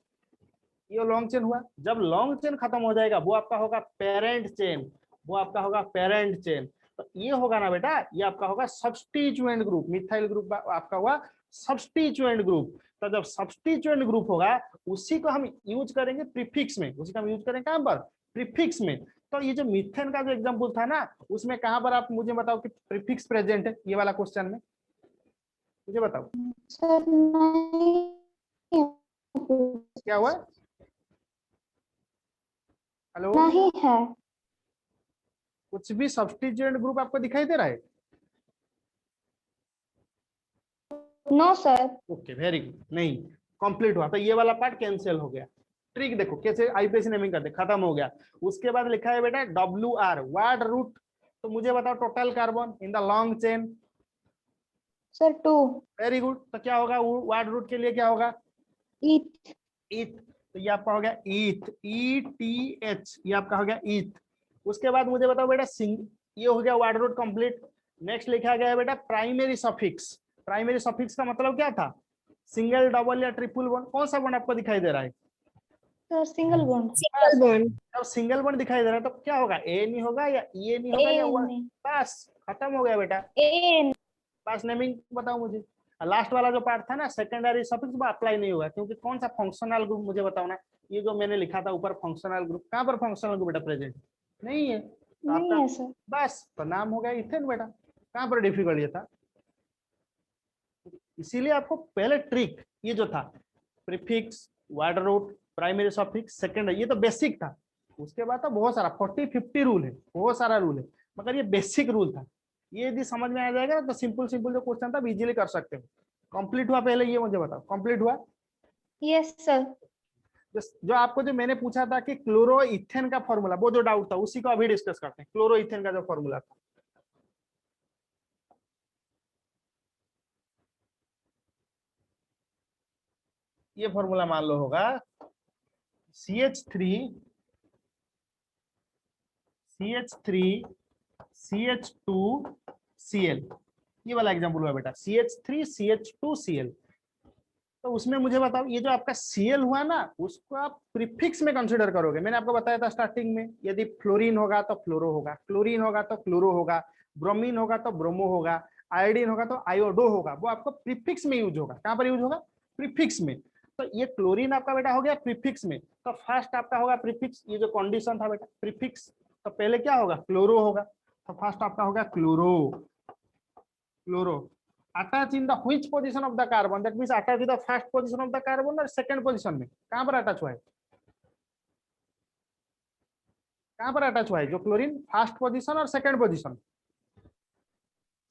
ये लॉन्ग चेन हुआ। जब लॉन्ग चेन खत्म हो जाएगा वो आपका होगा पेरेंट चेन, वो आपका होगा पेरेंट चेन। तो ये होगा ना बेटा, ये आपका होगा सब्स्टिट्यूएंट ग्रुप। मिथाइल ग्रुप आपका हुआ सब्स्टिट्यूएंट ग्रुप। तो जब सब्स्टिट्यूएंट ग्रुप होगा उसी को हम यूज करेंगे प्रीफिक्स में, उसी का हम यूज करेंगे कहां पर, प्रीफिक्स में। तो ये जो मीथेन का जो एग्जांपल था ना, उसमें कहां पर आप मुझे बताओ कि प्रीफिक्स प्रेजेंट है, ये वाला क्वेश्चन में मुझे बताओ सर नहीं, क्या हुआ। हेलो, नहीं है। कुछ भी सब्स्टिट्यूएंट ग्रुप आपको दिखाई दे रहा है? No sir. Okay very good, नहीं कंप्लीट हुआ तो ये वाला पार्ट कैंसिल हो गया। ट्रिक देखो कैसे आईपीएससी नेमिंग करते, खत्म हो गया। उसके बाद लिखा है बेटा WR वार्ड रूट, तो मुझे बताओ total carbon in the long chain. Sir 2। Very good, तो क्या होगा वार्ड रूट के लिए क्या होगा, ईथ। ईथ। तो ये आपका हो गया ईथ, ETH, ये आपका हो गया ईथ। उसके बाद मुझे बताओ बेटा ये हो गया वार्ड रूट कंप्लीट। नेक्स्ट लिखा गया है बेटा प्राइमरी सफिक्स। प्राइमरी सफिक्स का मतलब क्या था, सिंगल डबल या ट्रिपल बॉन्ड, कौन सा बॉन्ड आपको दिखाई दे रहा है? Sir single bond. Single bond. जब सिंगल बॉन्ड दिखाई दे रहा है तो क्या होगा, ए नहीं होगा या ये नहीं होगा या वन, बस खत्म हो गया बेटा। एन। बस नेमिंग बताओ मुझे। लास्ट वाला जो पार्ट था ना सेकेंडरी सफिक्स, वो अप्लाई नहीं होगा, क्योंकि कौन सा फंक्शनल ग्रुप मुझे बताओ ना। ये जो मैंने लिखा था ऊपर फंक्शनल ग्रुप, कहाँ पर फंक्शनल ग्रुप बेटा प्रेजेंट नहीं है, तो नहीं आपका है सर। बस तो नाम हो गया इथेन बेटा। कहाँ पर डिफिकल्ट ये था, इसीलिए आपको पहले ट्रिक ये जो था prefix, word root, primary suffix, secondary, ये तो बेसिक था। उसके बाद तो बहुत सारा 40-50 रूल है, बहुत सारा रूल है, मगर ये बेसिक रूल था। ये यदि समझ में आ जाएगा तो सिंपल सिंपल जो क्वेश्चन था इजीली कर सकते हो। कंप्लीट हुआ पहले ये मुझे बताओ, कंप्लीट हुआ? Yes sir. जो आपको जो मैंने पूछा था कि क्लोरो इथेन का फॉर्मूला, वो जो डाउट था उसी को अभी डिस्कस करते हैं। क्लोरो इथेन का जो फॉर्मूला था, ये फॉर्मूला मान लो होगा CH3 CH2 Cl। ये वाला एग्जांपल हुआ बेटा CH3 CH2 Cl। तो उसमें मुझे बताओ, ये जो आपका Cl हुआ ना, उसको आप प्रीफिक्स में कंसीडर करोगे। मैंने आपको बताया था स्टार्टिंग में, यदि फ्लोरीन होगा तो फ्लोरो होगा, क्लोरीन होगा तो क्लोरो होगा, ब्रोमीन होगा तो ब्रोमो होगा, आयोडीन होगा तो आयोडो होगा। वो आपको प्रीफिक्स में यूज होगा। कहाँ पर यूज होगा? प्रीफिक्स में। तो ये क्लोरीन आपका बेटा हो गया प्रीफिक्स में, तो फर्स्ट आपका होगा प्रीफिक्स। ये जो कंडीशन था बेटा प्रीफिक्स, तो पहले क्या होगा? क्लोरो होगा। तो फर्स्ट आपका होगा chloro. Chloro attach in the which position of the carbon, that means attach in the first position of the carbon और सेकंड पोजीशन में। कहां पर अटैच हुआ है? कहां पर अटैच हुआ है? जो क्लोरीन फर्स्ट पोजीशन और सेकंड पोजीशन।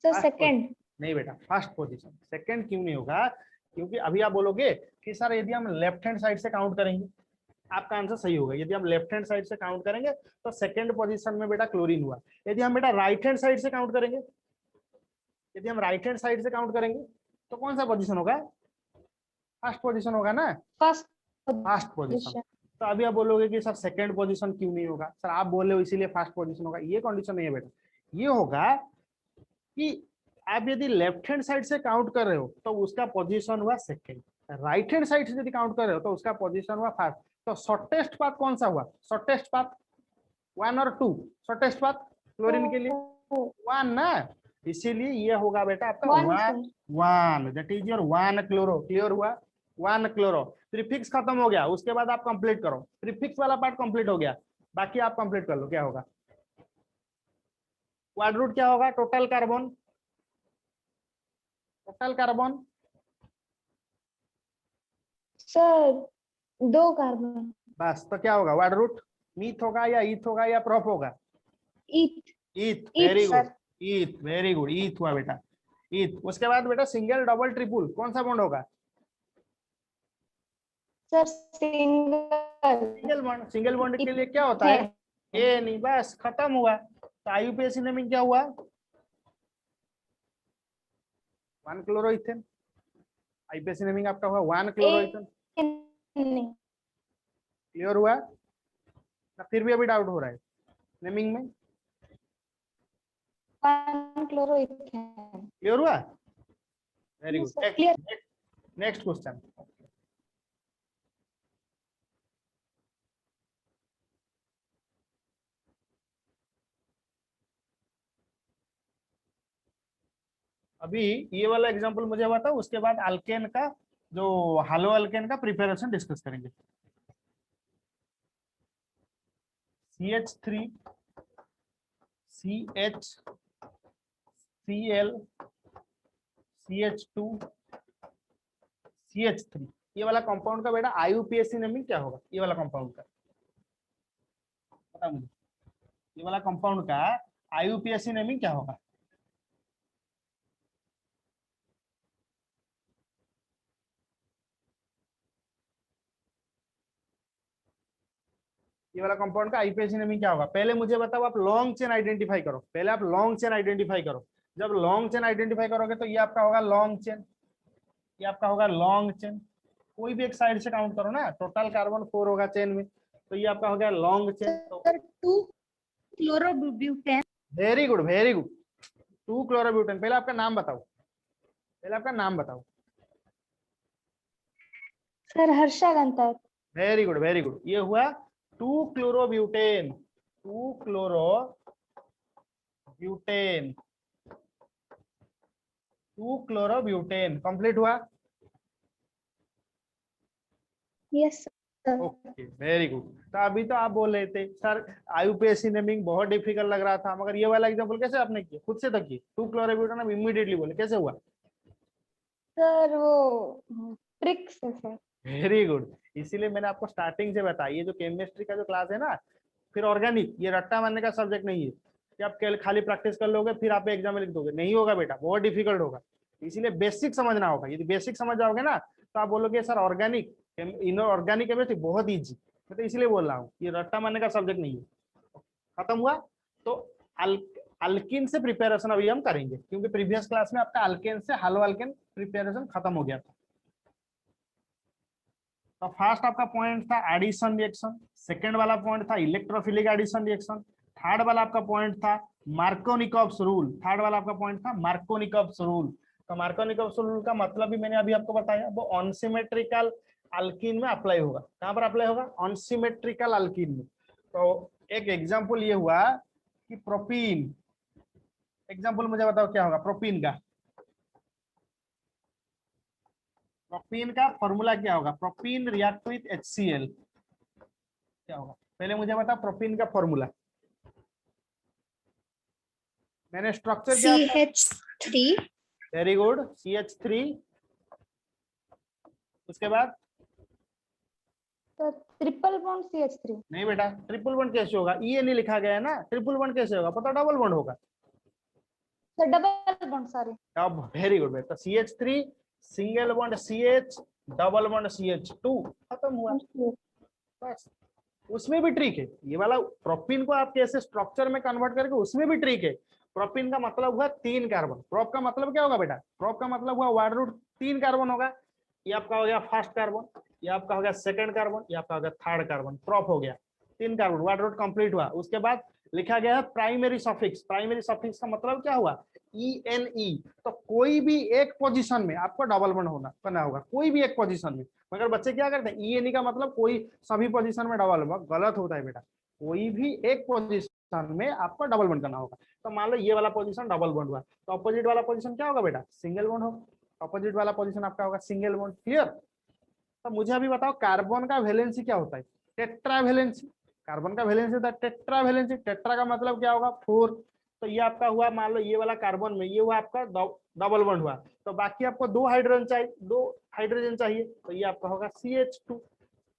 Sir second. नहीं बेटा, फर्स्ट पोजीशन। सेकंड क्यों नहीं होगा? क्योंकि अभी आप बोलोगे कि सर यदि हम लेफ्ट हैंड साइड से काउंट करेंगे, आपका आंसर सही होगा। यदि हम लेफ्ट हैंड साइड से काउंट करेंगे तो सेकंड पोजीशन में बेटा क्लोरीन हुआ। यदि हम बेटा राइट हैंड साइड से काउंट करेंगे, यदि हम राइट हैंड साइड से काउंट करेंगे तो कौन सा पोजीशन होगा? फर्स्ट पोजीशन होगा ना, फर्स्ट फर्स्ट पोजीशन। तो अभी आप बोलोगे कि सर सेकंड पोजीशन क्यों नहीं होगा? सर आप बोल रहे हो इसीलिए फर्स्ट पोजीशन होगा। ये कंडीशन नहीं है बेटा। ये होगा कि आप यदि लेफ्ट हैंड साइड से काउंट कर रहे हो तो उसका पोजीशन हुआ सेकंड, राइट हैंड साइड से यदि काउंट कर रहे हो तो उसका पोजीशन हुआ फर्स्ट। तो शॉर्टेस्ट पाथ कौन सा हुआ? शॉर्टेस्ट पाथ 1 और 2। शॉर्टेस्ट पाथ क्लोरीन के लिए 1 ना, इसीलिए ये होगा बेटा आपका 1। That is your 1 chloro. Clear हुआ? 1 क्लोरो। प्रीफिक्स खत्म हो गया, उसके बाद आप कंप्लीट करो। प्रीफिक्स वाला पार्ट कंप्लीट हो गया, बाकी आप कंप्लीट कर लो। क्या होगा? क्वाड रूट क्या होगा? Total carbon. Total carbon sir 2 carbon. बस। तो क्या होगा? वाड रूट मीथ होगा या ईथ होगा या प्रोप होगा? Eth. Eth. Eth very sir. Good, eth. Very good, eth हुआ बेटा, ईथ। उसके बाद बेटा सिंगल डबल ट्रिपल कौन सा बॉन्ड होगा? Sir single. Single bond. Single bond के लिए क्या होता है? ए नहीं, बस खत्म हुआ। तो आईयूपीएसी नेमिंग क्या हुआ? 1 क्लोरोइथेन। आईयूपीएसी नेमिंग आपका हुआ 1 क्लोरोइथेन। क्लियर हुआ ना? फिर भी अभी डाउट हो रहा है नेमिंग में? 1 क्लोरोइथेन। क्लियर हुआ? Very good. Clear. Next question. अभी ये वाला एग्जांपल मुझे बताओ, उसके बाद अल्केन का, जो हालो अल्केन का प्रिपरेशन डिस्कस करेंगे। CH3 CH Cl CH2 CH3, ये वाला कंपाउंड का बेटा आईयूपीएसी नेमिंग क्या होगा? ये वाला कंपाउंड का पता मुझे, ये वाला कंपाउंड का आईयूपीएसी नेमिंग क्या होगा? ये वाला कंपाउंड का आईयूपीएसी नेमिंग क्या होगा? पहले मुझे बताओ, आप लॉन्ग चेन आइडेंटिफाई करो। पहले आप लॉन्ग चेन आइडेंटिफाई करो। जब लॉन्ग चेन आइडेंटिफाई करोगे तो ये आपका होगा लॉन्ग चेन, ये आपका होगा लॉन्ग चेन। कोई भी एक साइड से काउंट करो ना, टोटल कार्बन 4 होगा चेन में, तो ये आपका हो गया लॉन्ग चेन। तो sir 2 chlorobutane. Very good, very good. 2 chlorobutane. पहले आपका नाम बताओ, पहले आपका नाम बताओ। Sir Harsha Ganta. Very good, very good. ये हुआ 2 क्लोरोब्यूटेन। 2 क्लोरोब्यूटेन। 2 क्लोरोब्यूटेन कंप्लीट हुआ? Yes sir. Okay, very good. तो अभी तो आप बोल रहे थे सर आईयूपीएसी नेमिंग बहुत डिफिकल्ट लग रहा था, मगर ये वाला एग्जांपल कैसे आपने किया? खुद से तो किए। 2 क्लोरोब्यूटेन आप इमीडिएटली बोले, कैसे हुआ? सर वो ट्रिक्स है सर। Very good. इसीलिए मैंने आपको स्टार्टिंग से बताया, ये जो केमिस्ट्री का जो क्लास है ना, फिर ऑर्गेनिक, ये रट्टा मारने का सब्जेक्ट नहीं है कि आप खाली प्रैक्टिस कर लोगे फिर आप एग्जाम में लिख दोगे। नहीं होगा बेटा, बहुत डिफिकल्ट होगा। इसीलिए बेसिक समझना होगा। यदि बेसिक समझ जाओगे ना तो आप बोलोगे सर ऑर्गेनिक, इनऑर्गेनिक केमिस्ट्री बहुत ईजी। मैं तो इसलिए बोल रहा हूँ, ये रट्टा मारने का सब्जेक्ट नहीं है। खत्म हुआ? तो अल्किन से प्रिपरेशन अभी हम करेंगे, क्योंकि प्रीवियस क्लास में आपका अल्केन से हालो अल्केन प्रिपरेशन खत्म हो गया था। तो फर्स्ट आपका पॉइंट था एडिशन रिएक्शन, सेकंड वाला पॉइंट था इलेक्ट्रोफिलिक एडिशन रिएक्शन, थर्ड वाला आपका पॉइंट था मार्कोनिकॉव्स रूल। थर्ड वाला आपका पॉइंट था मार्कोनिकॉव्स रूल। तो मार्कोनिकॉफ रूल का मतलब भी मैंने अभी आपको बताया, वो अनसिमेट्रिकल अल्कीन में अप्लाई होगा। कहाँ पर अप्लाई होगा? अनसिमेट्रिकल अल्कीन में। तो एक एग्जांपल ये हुआ कि प्रोपीन, एग्जांपल मुझे बताओ क्या होगा प्रोपीन का? प्रोपीन का फॉर्मूला क्या होगा? प्रोपीन रिएक्ट विथ HCl, क्या होगा? पहले मुझे बताओ प्रोपीन का फॉर्मूला। मैंने स्ट्रक्चर क्या? CH3. Very good, CH3। उसके बाद तो ट्रिपल बॉन्ड CH3। नहीं बेटा, ट्रिपल बॉन्ड कैसे होगा? ये नहीं लिखा गया है ना, ट्रिपल बॉन्ड कैसे होगा? पता, डबल बॉन्ड होगा। तो डबल बॉन्ड, सॉरी। अब वेरी गुड बेटा, CH3 single bond CH, double bond CH2, खत्म हुआ बस। उसमें भी ट्रिक है, ये वाला प्रोपीन को आप कैसे स्ट्रक्चर में कन्वर्ट करके, उसमें भी ट्रिक है। प्रोपीन का मतलब हुआ 3 कार्बन, प्रोप का मतलब क्या होगा बेटा? प्रोप का मतलब हुआ वार्ड रूट 3 कार्बन होगा। ये आपका हो गया फर्स्ट कार्बन, ये आपका हो गया सेकंड कार्बन, ये आपका हो गया थर्ड कार्बन, प्रोप हो गया 3 कार्बन, वार्ड रूट कंप्लीट हुआ। उसके बाद लिखा गया है प्राइमरी सफिक्स। प्राइमरी सफिक्स का मतलब क्या हुआ? ENE। तो कोई भी एक पोजीशन में आपको डबल बॉन्ड होना करना होगा, कोई भी एक पोजीशन में। मगर बच्चे क्या करते हैं, ENE का मतलब कोई सभी पोजीशन में डबल बॉन्ड, गलत होता है बेटा। कोई भी एक पोजीशन में आपको डबल बॉन्ड करना होगा। तो मान लो ये वाला पोजीशन डबल बॉन्ड हुआ, तो अपोजिट वाला पोजीशन क्या होगा बेटा? सिंगल बॉन्ड होगा। अपोजिट वाला पोजीशन आपका होगा सिंगल बॉन्ड। क्लियर? तो मुझे अभी बताओ कार्बन का वैलेंसी क्या होता है? Tetra valency. कार्बन का वैलेंसी होता है टेट्रा वैलेंसी। टेट्रा का मतलब क्या होगा? 4। तो ये आपका हुआ, मान लो ये वाला कार्बन में ये हुआ आपका डबल बॉन्ड हुआ, तो बाकी आपको 2 हाइड्रोजन चाहिए, तो ये आपका होगा CH2।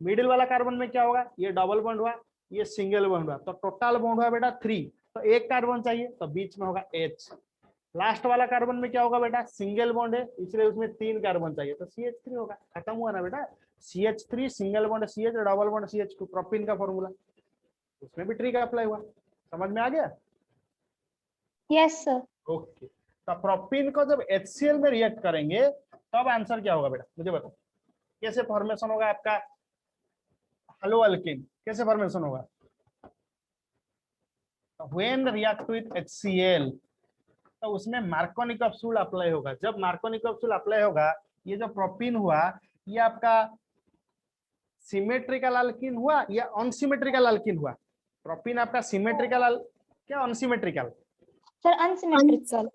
मिडिल वाला कार्बन में क्या होगा? ये डबल बॉन्ड हुआ, ये सिंगल बॉन्ड हुआ, तो टोटल बॉन्ड हुआ बेटा 3। तो एक कार्बन चाहिए, तो बीच में होगा H। लास्ट वाला कार्बन में क्या होगा बेटा? सिंगल बॉन्ड है, इसलिए उसमें 3 कार्बन चाहिए, तो CH3 होगा। खत्म हुआ ना बेटा? CH3 single bond CH, double bond CH2, propene का फॉर्मूला। उसमें भी ट्रिक अप्लाई हुआ। समझ में आ गया? Yes sir. ओके। तो प्रोपीन को जब HCl में रिएक्ट करेंगे तब आंसर क्या होगा बेटा? मुझे बताओ कैसे फॉर्मेशन होगा आपका हेलो अल्कीन? कैसे फॉर्मेशन होगा? व्हेन रिएक्ट विथ HCl, तो उसमें मार्कोनिकॉफ रूल अप्लाई होगा। जब मार्कोनिकॉफ रूल अप्लाई होगा, ये जो प्रोपीन हुआ ये आपका सिमेट्रिकल अल्कीन हुआ या अनसिमेट्रिकल अल्कीन हुआ? प्रोपीन आपका सिमेट्रिकल क्या अनसिमेट्रिकल? Sir unsymmetrical.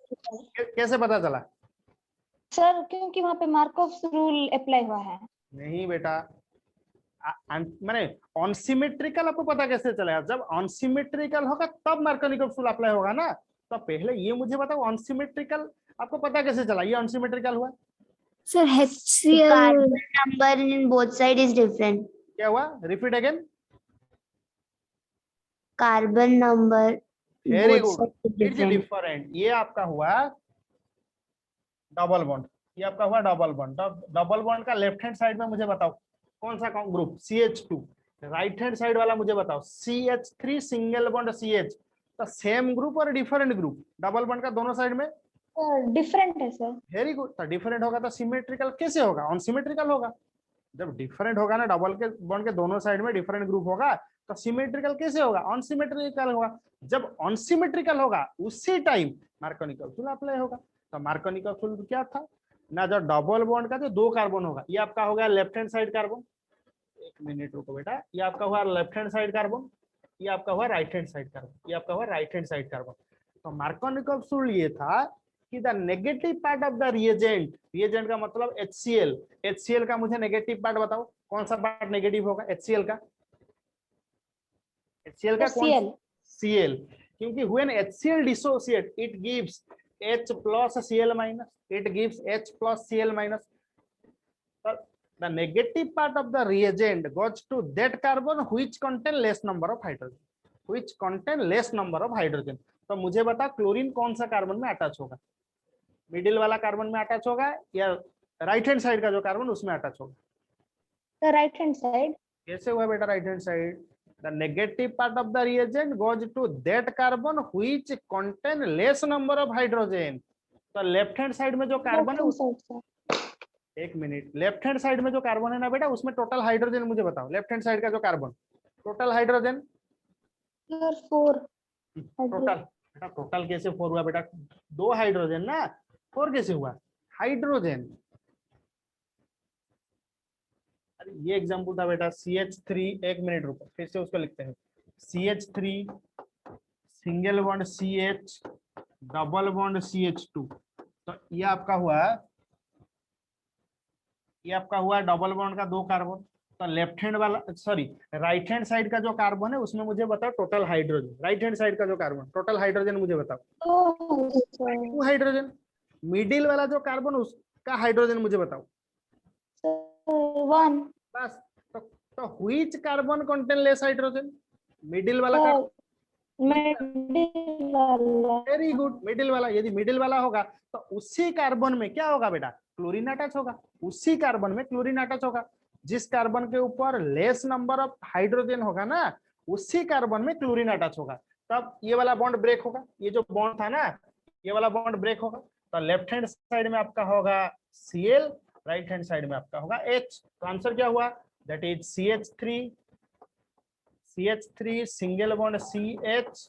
कैसे पता चला? सर क्योंकि वहाँ पे मार्कोव रूल अप्लाई हुआ है। नहीं बेटा, मैंने अनसिमेट्रिकल आपको पता कैसे चलेगा? जब अनसिमेट्रिकल होगा तब मार्कोनिकॉफ रूल अप्लाई होगा ना। तो पहले ये मुझे बताओ अनसिमेट्रिकल आपको पता कैसे चला ये अनसिमेट्रिकल हुआ? Sir, HCl. Carbon number in both side is different. क्या हुआ? Repeat again. Carbon number very both good, side is it's different. Different. ये आपका हुआ डबल बॉन्ड, ये आपका हुआ डबल बॉन्ड। डबल बॉन्ड का लेफ्ट हैंड साइड में मुझे बताओ कौन सा group? CH2। Right hand side वाला मुझे बताओ CH3 सिंगल बॉन्ड CH। तो सेम ग्रुप और डिफरेंट ग्रुप डबल बॉन्ड का दोनों साइड में? डिफरेंट है सर। Very good. तो डिफरेंट होगा तो सिमेट्रिकल कैसे होगा? अनसिमेट्रिकल होगा। जब डिफरेंट होगा ना, डबल के बॉन्ड के दोनों साइड में डिफरेंट ग्रुप होगा, तो सिमेट्रिकल कैसे होगा? अनसिमेट्रिकल होगा। जब अनसिमेट्रिकल होगा उसी टाइम मार्कोनिकॉफ रूल अप्लाई होगा। तो मार्कोनिकॉफ रूल क्या था ना, जो डबल बॉन्ड का जो 2 कार्बन होगा, ये आपका हो गया लेफ्ट हैंड साइड कार्बन। एक मिनट रुको बेटा, ये आपका हुआ लेफ्ट हैंड साइड कार्बन, ये आपका हुआ राइट हैंड साइड कार्बन, ये आपका हुआ राइट हैंड साइड कार्बन। तो मार्कोनिकॉफ रूल ये था कि the negative part of the reagent, reagent का मतलब HCl, HCl का मुझे नेगेटिव पार्ट बताओ, कौन सा पार्ट नेगेटिव होगा HCl का? HCl का कौन? Cl, क्योंकि when HCl dissociate it gives H plus Cl minus, it gives H plus Cl minus. The negative part of the reagent goes to that carbon which contain less number of hydrogen, which contain less number of hydrogen. तो मुझे बता chlorine कौन सा carbon में attach होगा? Middle वाला carbon में attach होगा या राइट हैंड साइड का जो कार्बन उसमें अटैच होगा? तो राइट हैंड साइड। कैसे हुआ बेटा right hand side? The negative part of the reagent goes to that carbon which contain less number of hydrogen. तो लेफ्ट हैंड साइड में जो कार्बन है, एक मिनट, लेफ्ट हैंड साइड में जो कार्बन है ना बेटा, उसमें टोटल हाइड्रोजन मुझे बताओ। लेफ्ट हैंड साइड का जो कार्बन टोटल हाइड्रोजन 4। टोटल, बेटा टोटल कैसे 4 हुआ बेटा? 2 हाइड्रोजन ना, 4 कैसे हुआ? हाइड्रोजन। अरे ये एग्जांपल था बेटा CH3, एक मिनट रुको फिर से उसको लिखते हैं। CH3 single bond CH double bond CH2। तो ये आपका हुआ डबल बॉन्ड का 2 कार्बन। तो लेफ्ट हैंड वाला सॉरी राइट हैंड साइड का जो कार्बन है उसमें मुझे बताओ total hydrogen. Right hand side का जो कार्बन टोटल हाइड्रोजन मुझे बताओ। 2 हाइड्रोजन। मिडिल वाला जो कार्बन उसका हाइड्रोजन मुझे बताओ। 1 बस। तो which carbon contain less hydrogen? Middle वाला कार्बन। मिडिल वाला। वेरी गुड, मिडिल वाला। यदि मिडिल वाला होगा तो उसी कार्बन में क्या होगा बेटा? क्लोरीन अटैच होगा। उसी कार्बन में क्लोरीन अटैच होगा। जिस कार्बन के ऊपर लेस नंबर ऑफ हाइड्रोजन होगा ना उसी कार्बन में क्लोरीन अटैच होगा। तब ये वाला बॉन्ड ब्रेक होगा। ये जो बॉन्ड था ना ये वाला बॉन्ड ब्रेक होगा। तो लेफ्ट हैंड साइड में आपका होगा Cl, राइट हैंड साइड में आपका होगा H। तो आंसर क्या हुआ? That is CH3 single bond CH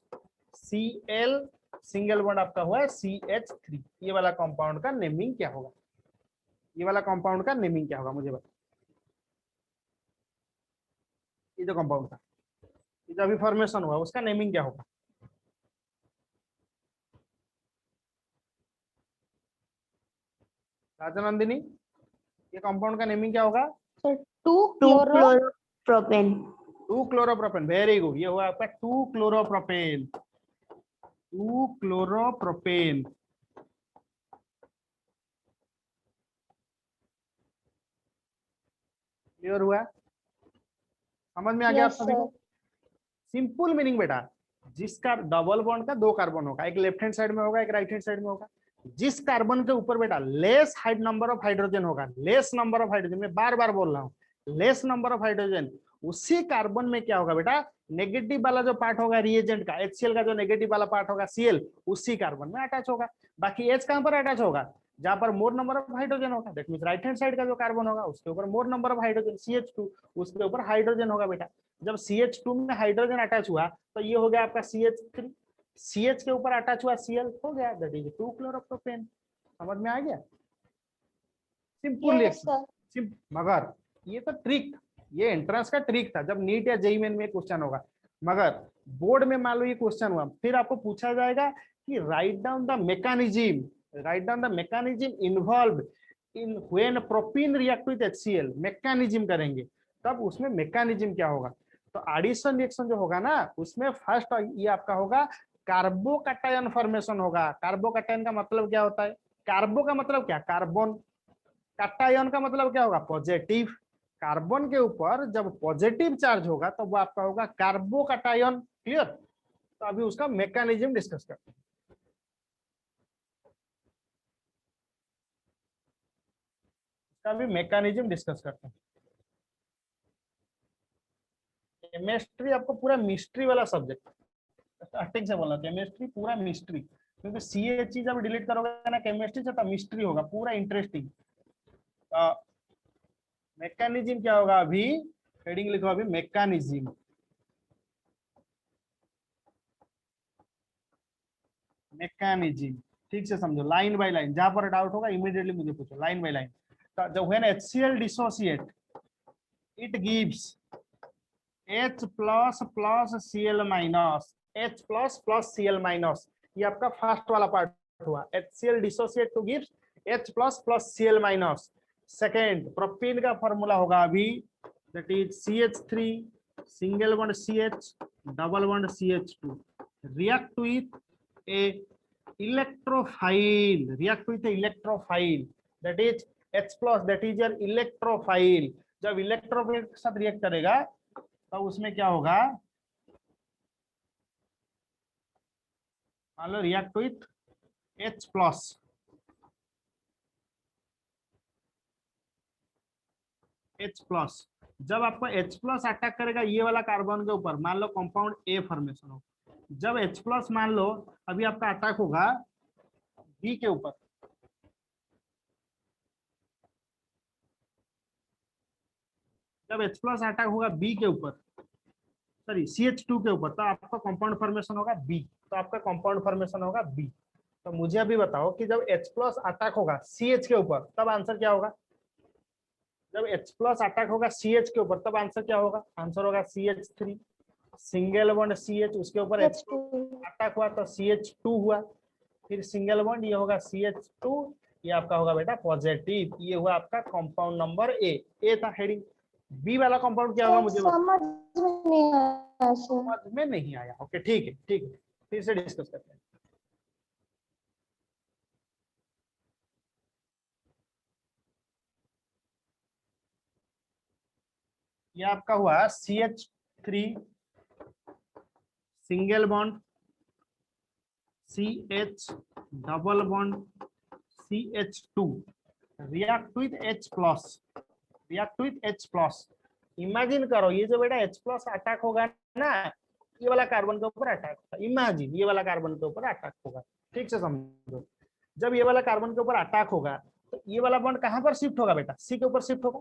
Cl single bond आपका हुआ है CH3। ये वाला कंपाउंड का नेमिंग क्या होगा? ये वाला कंपाउंड का नेमिंग क्या होगा मुझे बताओ। ये जो कंपाउंड था ये जो अभी फॉर्मेशन हुआ उसका नेमिंग क्या होगा? राजनंदिनी ये कंपाउंड का नेमिंग क्या होगा? 2 क्लोरो 2 2-क्लोरोप्रोपेन। Very good. ये हुआ आपका 2-क्लोरोप्रोपेन। 2-क्लोरोप्रोपेन। क्लियर हुआ? समझ में आ गया आप सभी को? सिंपल मीनिंग बेटा जिसका डबल बॉन्ड का 2 कार्बन होगा, एक लेफ्ट हैंड साइड में होगा एक राइट हैंड साइड में होगा। जिस कार्बन के ऊपर बेटा less height number of hydrogen होगा, लेस नंबर ऑफ हाइड्रोजन, मैं बार बार बोल रहा हूँ लेस नंबर ऑफ हाइड्रोजन, उसी कार्बन में क्या होगा बेटा? नेगेटिव वाला जो पार्ट होगा रिएजेंट का HCl का जो नेगेटिव वाला पार्ट होगा Cl उसी कार्बन में अटैच होगा। बाकी H कहां पर अटैच होगा? जहां पर मोर नंबर ऑफ हाइड्रोजन होगा। That means right hand side का जो कार्बन होगा उसके ऊपर मोर नंबर ऑफ हाइड्रोजन CH2 उसके ऊपर हाइड्रोजन होगा बेटा। जब CH2 में हाइड्रोजन अटैच हुआ तो ये हो गया आपका CH3। CH के ऊपर अटैच हुआ Cl हो गया दैट इज 2-क्लोरोप्रोपेन। समझ में आ गया? Simple reaction. मगर ये तो ट्रिक, ये एंट्रेंस का ट्रिक था जब नीट या जेईई मेन में क्वेश्चन होगा। मगर बोर्ड में मान लो ये क्वेश्चन हुआ फिर आपको पूछा जाएगा कि write down the mechanism involved in when propene react with HCl। Mechanism करेंगे तब उसमें मैकेनिज्म क्या होगा? तो एडिशन रिएक्शन जो होगा ना उसमें फर्स्ट ये आपका होगा कार्बोकैटायन फॉर्मेशन होगा। कार्बोकैटायन का मतलब क्या होता है? कार्बो का मतलब क्या? कार्बन। कैटायन का मतलब क्या होगा? पॉजिटिव। कार्बन के ऊपर जब पॉजिटिव चार्ज होगा तो वो आपका होगा कार्बोकैटायन। क्लियर? तो अभी उसका मैकेनिज्म डिस्कस करते हैं। इसका भी मैकेनिज्म डिस्कस करते हैं। केमिस्ट्री आपको पूरा मिस्ट्री वाला सब्जेक्ट, स्टार्टिंग से बोलना केमिस्ट्री पूरा मिस्ट्री, क्योंकि CHE जब डिलीट करोगे ना केमिस्ट्री से तब मिस्ट्री होगा पूरा इंटरेस्टिंग। मैकेनिज्म क्या होगा? अभी हेडिंग लिखो अभी मैकेनिज्म। मैकेनिज्म ठीक से समझो लाइन बाय लाइन। जहां पर डाउट होगा इमीडिएटली मुझे पूछो लाइन बाय लाइन। जब when HCl dissociate it gives H plus plus Cl minus, H plus plus Cl minus. ये आपका फर्स्ट वाला पार्ट हुआ। HCl dissociate two gives H plus plus Cl minus. Second propene का formula होगा अभी that is CH3 single bond CH double bond CH2 react with a electrophile, that is H plus, that is your electrophile। जब electrophile के साथ react करेगा तो उसमें क्या होगा? मान लो रिएक्ट विथ H प्लस, जब आपको H प्लस अटैक करेगा ये वाला कार्बन के ऊपर, मान लो कंपाउंड A फॉर्मेशन हो, जब H प्लस मान लो अभी आपका अटैक होगा B के ऊपर, जब H प्लस अटैक होगा B के ऊपर, सॉरी CH2 के ऊपर, तो आपका कंपाउंड फॉर्मेशन होगा B। तो आपका कंपाउंड फॉर्मेशन होगा B। तो मुझे अभी बताओ कि जब H प्लस अटैक होगा CH के ऊपर तब आंसर क्या होगा? जब H प्लस अटैक होगा CH के ऊपर तब आंसर क्या होगा? आंसर होगा CH3, सिंगल बॉन्ड CH, उसके ऊपर H अटैक हुआ तो CH2 हुआ, फिर सिंगल बॉन्ड ये होगा CH2, ये आपका होगा बेटा पॉजिटिव। ये हुआ आपका कंपाउंड नंबर ए था हेडिंग। बी वाला कंपाउंड क्या होगा मुझे समझ में नहीं आया सर। समझ में नहीं आया? ओके ठीक है, ठीक है, फिर से डिस्कस करते हैं। ये आपका हुआ CH3 single bond CH double bond CH2 react with H plus, react with H plus. Imagine करो ये जो बेटा H प्लस अटैक होगा ना, ये वाला कार्बन के ऊपर अटैक होगा। इमेजिन ये वाला कार्बन के ऊपर अटैक होगा, ठीक से समझो। जब ये वाला कार्बन के ऊपर अटैक होगा तो ये वाला बॉन्ड कहां पर शिफ्ट होगा बेटा? सी के ऊपर शिफ्ट होगा,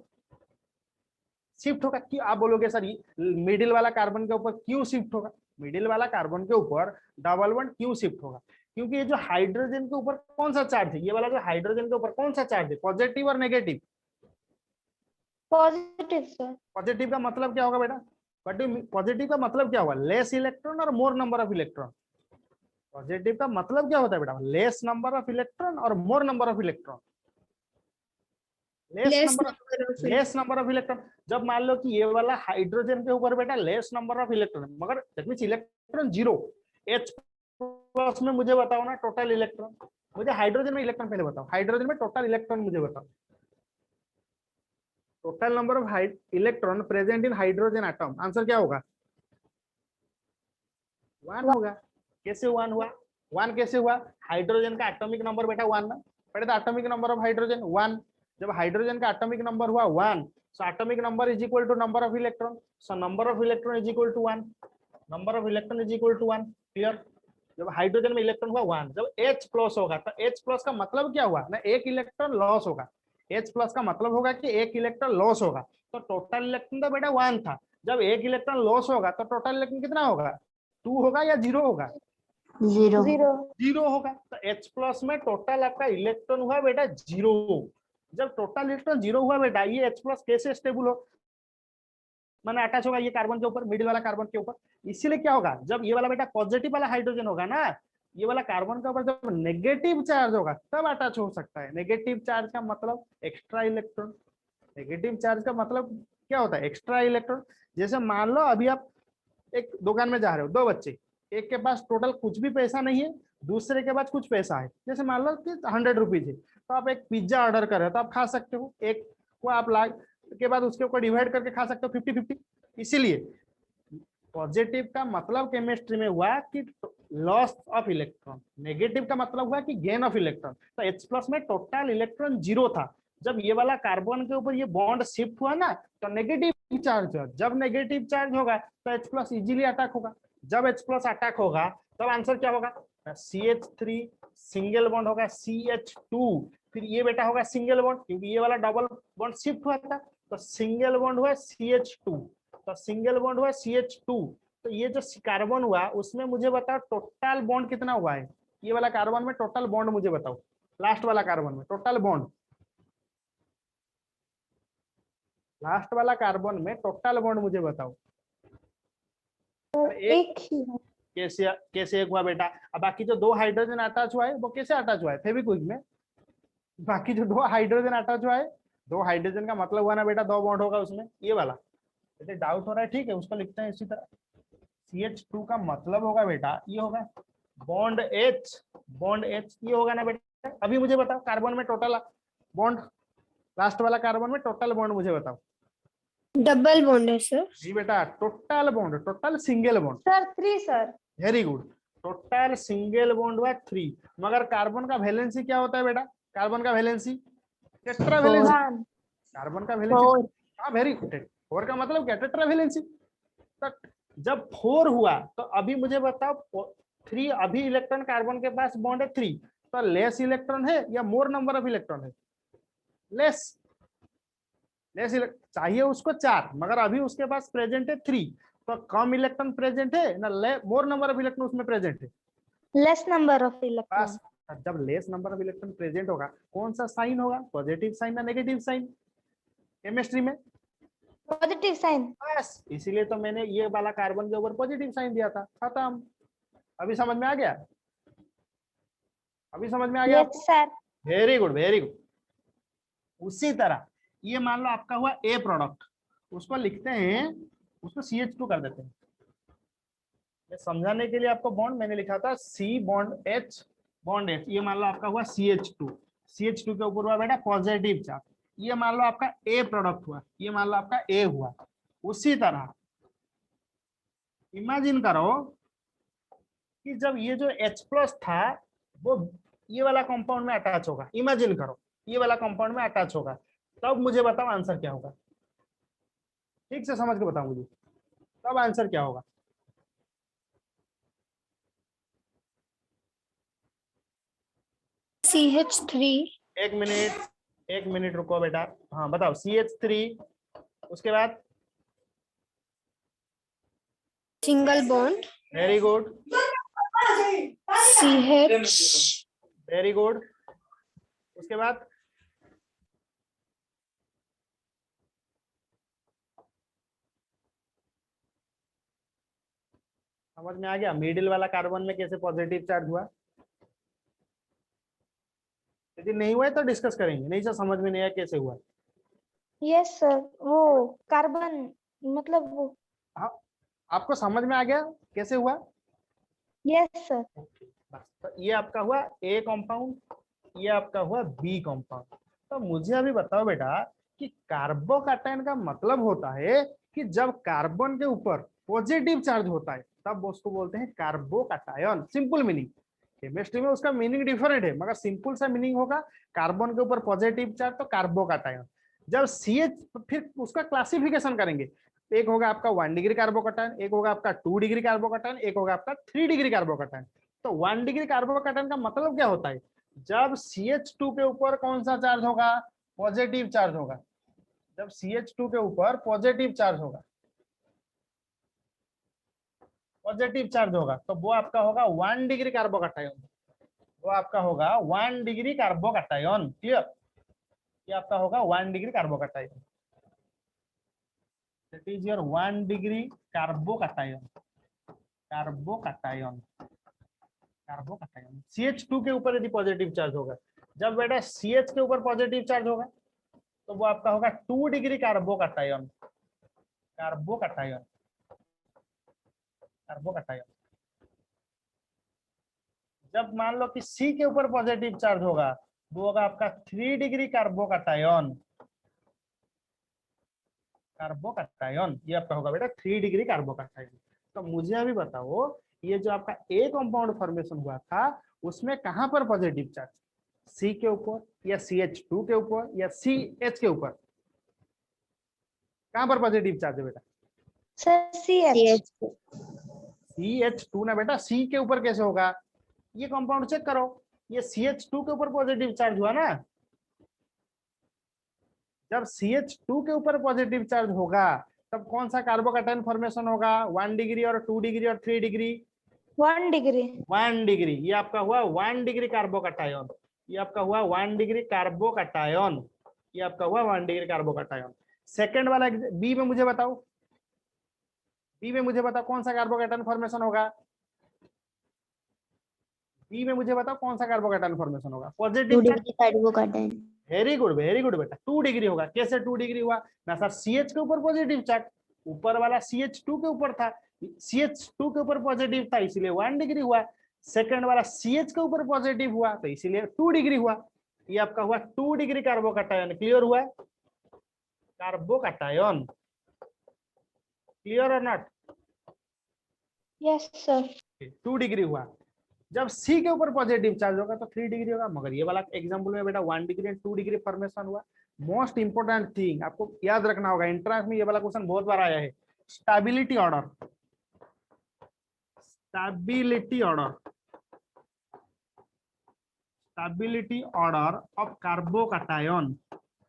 शिफ्ट होगा। क्यों आप बोलोगे सर मिडिल वाला कार्बन के ऊपर क्यों शिफ्ट होगा? मिडिल वाला कार्बन के ऊपर डबल बॉन्ड क्यों शिफ्ट होगा? क्योंकि ये जो हाइड्रोजन के ऊपर कौन सा चार्ज है? ये वाला जो हाइड्रोजन के ऊपर कौन सा चार्ज है? पॉजिटिव और नेगेटिव? Positive sir. पॉजिटिव का मतलब क्या होगा बेटा? पॉजिटिव का मतलब क्या होगा? लेस इलेक्ट्रॉन और मोर नंबर ऑफ इलेक्ट्रॉन। पॉजिटिव का मतलब क्या होता है बेटा? लेस नंबर ऑफ इलेक्ट्रॉन और मोर number of electron. Less number of electron. जब मान लो कि ये वाला हाइड्रोजन के ऊपर बेटा लेस नंबर ऑफ इलेक्ट्रॉन, मगर that means electron zero. H plus में मुझे बताओ ना टोटल इलेक्ट्रॉन। मुझे हाइड्रोजन में इलेक्ट्रॉन पहले बताओ, हाइड्रोजन में टोटल इलेक्ट्रॉन मुझे बताओ। Total number of electron present in hydrogen atom, answer क्या होगा? 1 होगा। कैसे 1 हुआ? 1 कैसे हुआ? हाइड्रोजन का एटॉमिक नंबर बेटा 1 ना। पहले तो एटॉमिक नंबर ऑफ हाइड्रोजन 1। जब हाइड्रोजन का एटॉमिक नंबर हुआ 1, so atomic number is equal to number of electron, so number of electron is equal to 1, number of electron is equal to 1। Clear? जब hydrogen में electron हुआ 1, जब H plus होगा तो H plus का मतलब क्या हुआ ना? एक इलेक्ट्रॉन लॉस होगा। H प्लस का मतलब होगा कि एक इलेक्ट्रॉन लॉस होगा, तो टोटल इलेक्ट्रॉन तो बेटा 1 था। जब एक इलेक्ट्रॉन लॉस होगा तो टोटल इलेक्ट्रॉन कितना होगा? 2 होगा या 0 होगा? 0 होगा। तो H प्लस में टोटल आपका इलेक्ट्रॉन हुआ बेटा 0। जब टोटल इलेक्ट्रॉन 0 हुआ बेटा, ये H प्लस कैसे स्टेबल हो माने अटैच होगा ये कार्बन के ऊपर, मिडिल वाला कार्बन के ऊपर। इसीलिए क्या होगा? जब ये वाला बेटा पॉजिटिव वाला हाइड्रोजन होगा ना, ये वाला कार्बन के ऊपर जब नेगेटिव चार्ज होगा तब अटैच हो सकता है। नेगेटिव चार्ज का मतलब एक्स्ट्रा इलेक्ट्रॉन। नेगेटिव चार्ज का मतलब क्या होता है? Extra electron. जैसे मान लो अभी आप एक दुकान में जा रहे हो, 2 बच्चे, एक के पास टोटल कुछ भी पैसा नहीं है, दूसरे के पास कुछ पैसा है। जैसे मान लो कि 100 रुपीज है, तो आप एक पिज्जा ऑर्डर कर रहे हो तो आप खा सकते हो, एक को आप लाख के बाद उसके ऊपर डिवाइड करके खा सकते हो 50-50। इसीलिए पॉजिटिव का मतलब केमिस्ट्री में हुआ कि लॉस ऑफ इलेक्ट्रॉन, नेगेटिव का मतलब हुआ कि गेन ऑफ इलेक्ट्रॉन। तो H प्लस में टोटल इलेक्ट्रॉन 0 था। जब ये वाला कार्बन के ऊपर ये बॉन्ड शिफ्ट हुआ ना तो नेगेटिव चार्ज हुआ। जब नेगेटिव चार्ज होगा तो H प्लस इजीली अटैक होगा। जब H प्लस अटैक होगा तब आंसर क्या होगा? CH3 सिंगल बॉन्ड होगा CH2, फिर ये बेटा होगा सिंगल बॉन्ड क्योंकि ये वाला डबल बॉन्ड शिफ्ट हुआ था, तो सिंगल बॉन्ड हुआ CH2, तो सिंगल बॉन्ड हुआ CH2। तो ये जो कार्बन हुआ उसमें मुझे बताओ टोटल बॉन्ड कितना हुआ है? ये वाला कार्बन में टोटल बॉन्ड मुझे बताओ, लास्ट वाला कार्बन में टोटल बॉन्ड, लास्ट वाला कार्बन में टोटल बॉन्ड मुझे बताओ। एक ही है। कैसे कैसे एक हुआ बेटा? अब बाकी जो 2 हाइड्रोजन अटैच हुआ है वो कैसे अटैच हुआ है? फेविक्विक में। बाकी जो 2 हाइड्रोजन अटैच हुआ है, 2 हाइड्रोजन का मतलब हुआ ना बेटा 2 बॉन्ड होगा उसमें, ये वाला। जैसे डाउट हो रहा है ठीक है, उसको लिखते हैं इसी तरह। CH2 का मतलब होगा बेटा ये होगा बॉन्ड H, बॉन्ड H ये होगा ना बेटा। अभी मुझे बताओ कार्बन में टोटल बॉन्ड, लास्ट वाला कार्बन में टोटल बॉन्ड मुझे बताओ। डबल बॉन्ड है सर। जी बेटा total bond, total single bond sir 3 sir. Very good. Total single bond हुआ 3, मगर कार्बन का वैलेंसी क्या होता है बेटा? कार्बन का वैलेंसी टेट्रा वैलेंसी। कार्बन का वैलेंसी हाँ वेरी गुड। 4 का मतलब क्या? Tetra valency. तो जब 4 हुआ तो अभी मुझे बताओ 3, अभी इलेक्ट्रॉन कार्बन के पास बॉन्ड है 3, तो लेस इलेक्ट्रॉन है या मोर नंबर ऑफ इलेक्ट्रॉन है? लेस। चाहिए उसको 4, मगर अभी उसके पास प्रेजेंट है 3, तो कम इलेक्ट्रॉन प्रेजेंट है ना मोर नंबर ऑफ इलेक्ट्रॉन उसमें प्रेजेंट है? Less number of electron. बस जब less number of electron present होगा कौन सा साइन होगा, पॉजिटिव साइन या नेगेटिव साइन केमिस्ट्री में? Positive sign. बस इसीलिए तो मैंने ये वाला कार्बन के ऊपर पॉजिटिव साइन दिया था, खत्म। अभी समझ में आ गया? अभी समझ में आ गया? Yes sir. Very good very good. उसी तरह ये मान लो आपका हुआ ए प्रोडक्ट, उसको लिखते हैं, उसको CH2 कर देते हैं। ये समझाने के लिए आपको बॉन्ड मैंने लिखा था C bond H bond H। ये मान लो आपका हुआ CH2, CH2 के ऊपर हुआ बेटा पॉजिटिव चार्ज। ये मान लो आपका ए प्रोडक्ट हुआ, ये मान लो आपका ए हुआ। उसी तरह इमेजिन करो कि जब ये जो H+ था वो ये वाला कंपाउंड में अटैच होगा, इमेजिन करो ये वाला कंपाउंड में अटैच होगा, तब मुझे बताओ आंसर क्या होगा? ठीक से समझ के बताओ मुझे, तब आंसर क्या होगा? CH3। एक मिनट रुको बेटा। हाँ बताओ CH3, उसके बाद single bond very good CH। Very good, उसके बाद समझ में आ गया मिडिल वाला कार्बन में कैसे पॉजिटिव चार्ज हुआ? यदि नहीं हुआ है तो डिस्कस करेंगे, नहीं सर समझ में नहीं आया कैसे हुआ? यस सर, वो कार्बन मतलब वो। हाँ, आपको समझ में आ गया कैसे हुआ? Yes sir. बस तो ये आपका हुआ ए कंपाउंड, ये आपका हुआ बी कंपाउंड। तो मुझे अभी बताओ बेटा कि कार्बोकैटायन का मतलब होता है कि जब कार्बन के ऊपर पॉजिटिव चार्ज होता है तब उसको बोलते हैं कार्बोकैटायन। सिंपल मीनिंग, केमिस्ट्री में उसका मीनिंग डिफरेंट है मगर सिंपल सा मीनिंग होगा कार्बन के ऊपर पॉजिटिव चार्ज तो कार्बोकैटायन। जब CH फिर उसका क्लासिफिकेशन करेंगे, एक होगा आपका 1 डिग्री कार्बोकैटायन, एक होगा आपका 2 डिग्री कार्बोकैटायन, एक होगा आपका 3 डिग्री कार्बोकैटायन। तो 1 डिग्री कार्बोकैटायन का मतलब क्या होता है? जब CH2 के ऊपर कौन सा चार्ज होगा? पॉजिटिव चार्ज होगा। जब CH2 के ऊपर पॉजिटिव चार्ज होगा, पॉजिटिव चार्ज होगा तो वो आपका होगा 1 डिग्री कार्बोकैटायन, वो आपका होगा 1 डिग्री कार्बोकैटायन। क्लियर? ये आपका होगा 1 degree carbocation, that is your 1 degree carbocation. Carbocation carbocation CH2 के ऊपर यदि पॉजिटिव चार्ज होगा, जब बेटा CH के ऊपर पॉजिटिव चार्ज होगा तो वो आपका होगा 2 डिग्री कार्बोकैटायन। कार्बोकैटायन कार्बोकैटायन जब मान लो कि C के ऊपर पॉजिटिव चार्ज होगा वो होगा आपका 3 डिग्री कार्बोकैटायन। कार्बोकैटायन ये आपका होगा बेटा 3 डिग्री कार्बोकैटायन। तो मुझे अभी बताओ ये जो आपका ए कंपाउंड फॉर्मेशन हुआ था उसमें कहां पर पॉजिटिव चार्ज? C के ऊपर या CH2 के ऊपर या CH के ऊपर? कहां पर पॉजिटिव चार्ज है बेटा? Sir CH। CH2 ना बेटा, C के ऊपर कैसे होगा? ये कंपाउंड चेक करो, ये CH2 के ऊपर पॉजिटिव चार्ज हुआ ना। जब CH2 के ऊपर पॉजिटिव चार्ज होगा तब कौन सा कार्बोकैटायन फॉर्मेशन होगा? 1 डिग्री और 2 डिग्री और 3 डिग्री? 1 डिग्री। 1 डिग्री। ये आपका हुआ 1 डिग्री कार्बोकैटायन, ये आपका हुआ 1 डिग्री कार्बोकैटायन, ये आपका हुआ 1 डिग्री कार्बोकैटायन। सेकंड वाला बी में मुझे बताओ, बी में मुझे बताओ कौन सा कार्बोकैटायन फॉर्मेशन होगा? बी में मुझे बताओ कौन सा कार्बोकैटायन फॉर्मेशन होगा? 2 positive. Degree carbocation. Very good बेटा, 2 डिग्री होगा। कैसे 2 डिग्री हुआ ना सर? CH के ऊपर पॉजिटिव चार्ज, ऊपर वाला CH2 के ऊपर था, CH2 के ऊपर पॉजिटिव था इसीलिए 1 डिग्री हुआ। सेकंड वाला CH के ऊपर पॉजिटिव हुआ तो इसीलिए 2 डिग्री हुआ। ये आपका हुआ 2 डिग्री कार्बोकैटायन। क्लियर हुआ? कार्बोकैटायन क्लियर और नॉट? Yes sir. 2 डिग्री हुआ। जब C के ऊपर पॉजिटिव चार्ज होगा तो 3 डिग्री होगा, मगर ये वाला एग्जांपल में बेटा 1 डिग्री एंड 2 डिग्री फॉर्मेशन हुआ। मोस्ट इंपोर्टेंट थिंग आपको याद रखना होगा, एंट्रेंस में ये वाला क्वेश्चन बहुत बार आया है, stability order. Stability order, stability order of carbocation.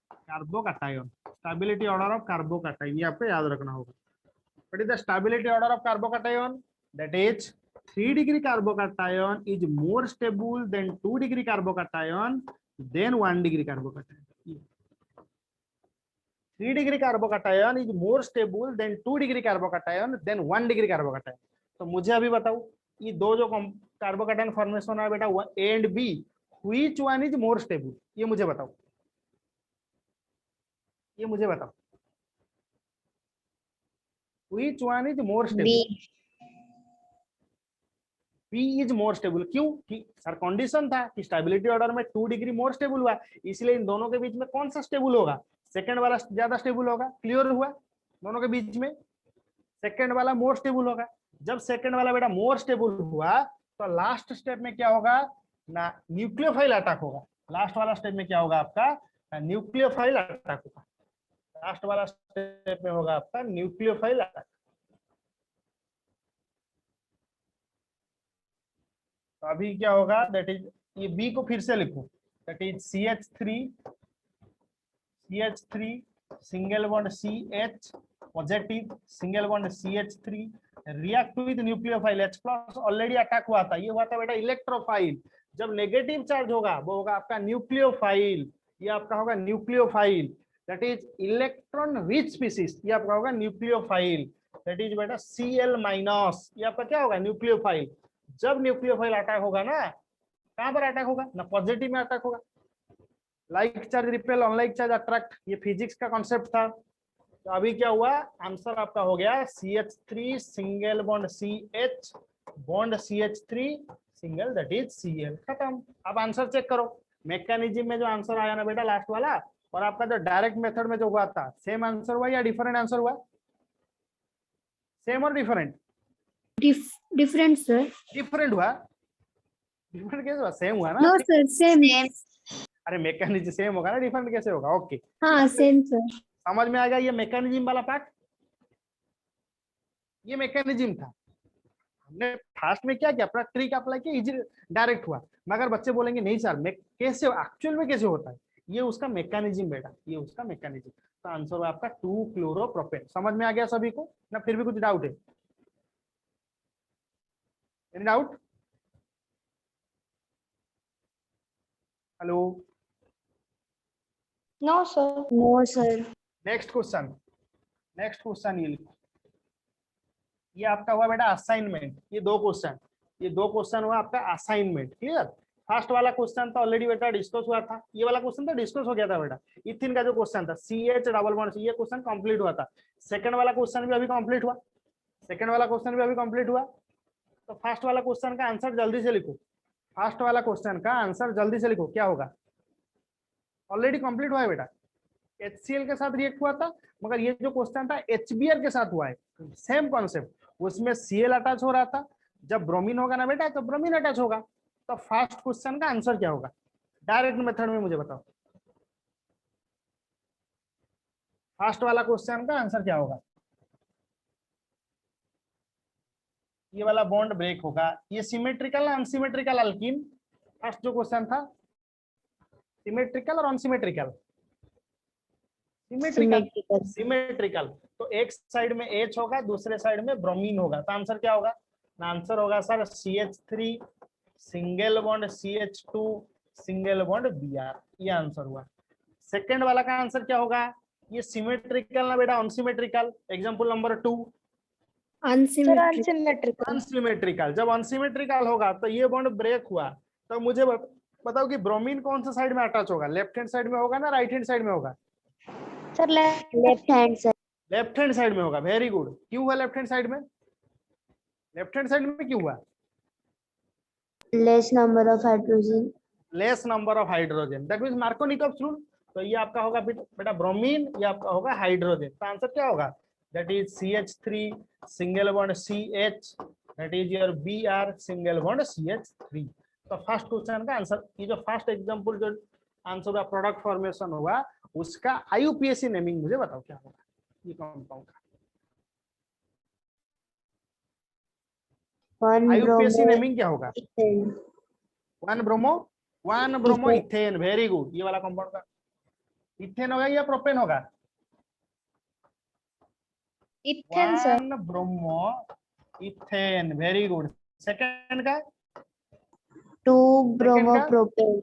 Carbocation, stability order of carbocation, ये आपको याद रखना होगा। What is the stability order of carbocation? That is 3 degree carbocation is more stable than 2 degree carbocation than 1 degree carbocation. 3 degree carbocation is more stable than 2 degree carbocation than 1 degree carbocation. तो मुझे अभी बताओ ये दो जो carbocation formation है बेटा A and B, which one is more stable, ये मुझे बताओ, ये मुझे बताओ, which one is more stable? B is more stable. क्यों? कि सर कंडीशन था कि स्टेबिलिटी ऑर्डर में 2 डिग्री मोर स्टेबल हुआ, इसलिए इन दोनों के बीच में कौन सा स्टेबल होगा? सेकंड वाला ज्यादा स्टेबल होगा। क्लियर हुआ? दोनों के बीच में सेकंड वाला मोर स्टेबल होगा। जब सेकंड वाला बेटा मोर स्टेबल हुआ तो लास्ट स्टेप में क्या होगा ना, न्यूक्लियोफाइल अटैक होगा। लास्ट वाला स्टेप में क्या होगा आपका? न्यूक्लियोफाइल अटैक होगा। लास्ट वाला स्टेप में होगा आपका न्यूक्लियोफाइल अटैक। तो अभी क्या होगा, दैट इज, ये बी को फिर से लिखो, that is CH3 single bond CH positive single bond CH3 react with nucleophile H plus already attack हुआ था, ये हुआ था बेटा इलेक्ट्रोफाइल। जब नेगेटिव चार्ज होगा वो होगा आपका न्यूक्लियोफाइल, ये आपका होगा nucleophile, that is electron rich species, ये आपका होगा न्यूक्लियोफाइल, दैट इज बेटा Cl माइनस, ये आपका क्या होगा न्यूक्लियोफाइल। जब न्यूक्लियोफाइल अटैक होगा ना, कहां पर अटैक होगा ना, पॉजिटिव में अटैक होगा। Like charge repel, unlike charge attract, ये फिजिक्स का कॉन्सेप्ट था। तो अभी क्या हुआ, आंसर आपका हो गया CH3 single bond CH bond CH3 single, that is Cl। खत्म। अब आंसर चेक करो, मैकेनिज्म में जो आंसर आया ना बेटा लास्ट वाला, और आपका जो डायरेक्ट मेथड में जो हुआ था, सेम आंसर हुआ या डिफरेंट आंसर हुआ? सेम और डिफरेंट? Different sir. डिफरेंट हुआ। डिफरेंट कैसे हुआ? सेम हुआ ना? No sir same. अरे मैकेनिज्म सेम होगा ना, डिफरेंट कैसे होगा? ओके हाँ सेम सर। समझ में आ गया ये मैकेनिज्म वाला पार्ट। ये मैकेनिज्म था, हमने फास्ट में क्या किया, अपना ट्रिक अप्लाई किया, इजी डायरेक्ट हुआ। मगर बच्चे बोलेंगे नहीं सर मैं कैसे, एक्चुअल में कैसे होता है? ये उसका मैकेनिज्म बेटा, ये उसका मैकेनिज्म। तो आंसर हुआ आपका 2 क्लोरोप्रोपेन। समझ में आ गया सभी को ना? फिर भी कुछ डाउट है? Any doubt? Hello? No sir. No, sir. Next question, next question ये लिखो, ये आपका हुआ बेटा असाइनमेंट। ये दो क्वेश्चन हुआ आपका असाइनमेंट। क्लियर? फर्स्ट वाला क्वेश्चन तो ऑलरेडी बेटा डिस्कस हुआ था, ये वाला क्वेश्चन तो डिस्कस हो गया था बेटा। इथिन का जो क्वेश्चन था CH डबल बॉन्ड C, ये क्वेश्चन कंप्लीट हुआ था। सेकंड वाला क्वेश्चन भी अभी कंप्लीट हुआ, तो फर्स्ट वाला क्वेश्चन का आंसर जल्दी से लिखो। फर्स्ट वाला क्वेश्चन का आंसर जल्दी से लिखो, क्या होगा? ऑलरेडी कंप्लीट हुआ है बेटा, HCl के साथ रिएक्ट हुआ था, मगर ये जो क्वेश्चन था HBr के साथ हुआ है। सेम कॉन्सेप्ट, उसमें Cl अटैच हो रहा था, जब ब्रोमीन होगा ना बेटा तो ब्रोमीन अटैच होगा। तो फर्स्ट क्वेश्चन का आंसर क्या होगा? डायरेक्ट मेथड में मुझे बताओ, फर्स्ट वाला क्वेश्चन का आंसर क्या होगा? ये वाला बॉन्ड ब्रेक होगा, ये सिमेट्रिकल अनसिमेट्रिकल अल्कीन। फर्स्ट जो क्वेश्चन था सिमेट्रिकल और अनसिमेट्रिकल? सिमेट्रिकल। तो एक साइड में H होगा, दूसरे साइड में ब्रोमीन होगा, तो आंसर क्या होगा? आंसर होगा sir CH3 single bond CH2 single bond Br, ये आंसर हुआ। सेकंड वाला का आंसर क्या होगा? ये सिमेट्रिकल ना बेटा अनसिमेट्रिकल? Example number 2 unsymmetrical. जब अनसिमेट्रिकल होगा तो ये बॉन्ड ब्रेक हुआ, तो मुझे बताओ कि ब्रोमीन कौन सा साइड में अटैच होगा? लेफ्ट हैंड साइड में होगा ना राइट हैंड साइड में होगा? Sir Left hand side. Left hand side में होगा। Very good. क्यों हुआ लेफ्ट हैंड साइड में? लेफ्ट हैंड साइड में क्यों हुआ? Less number of hydrogen. Less number of hydrogen, that means Markovnikov rule. तो ये आपका होगा बेटा ब्रोमीन, ये आपका होगा हाइड्रोजन। तो आंसर क्या होगा? That is CH3 single bond CH, that is your Br single bond CH3। तो फर्स्ट क्वेश्चन का आंसर, ये जो फर्स्ट एग्जांपल जो आंसर हुआ प्रोडक्ट फॉर्मेशन हुआ, उसका IUPAC नेमिंग मुझे बताओ क्या होगा ये कंपाउंड का? IUPAC नेमिंग क्या होगा? 1 ब्रोमो इथेन। Very good. ये वाला कंपाउंड का इथेन होगा या प्रोपेन होगा? Ethane sir. 1 bromo ethane. Very good. Second का 2 bromopropane.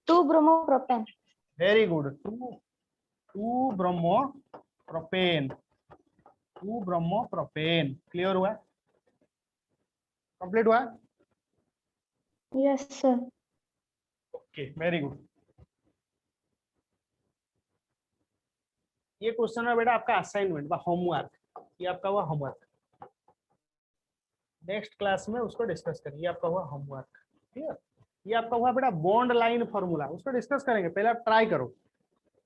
2 bromopropane. Very good, 2 bromopropane, 2 bromopropane. Clear हुआ, कंप्लीट हुआ? Yes, sir. Okay, very good. ये क्वेश्चन है बेटा आपका असाइनमेंट होमवर्क, ये आपका हुआ होमवर्क। नेक्स्ट क्लास में उसको डिस्कस करेंगे, ये आपका हुआ होमवर्क। ठीक है, ये आपका हुआ बेटा बॉन्ड लाइन फॉर्मूला, उसको डिस्कस करेंगे, पहले आप ट्राई करो,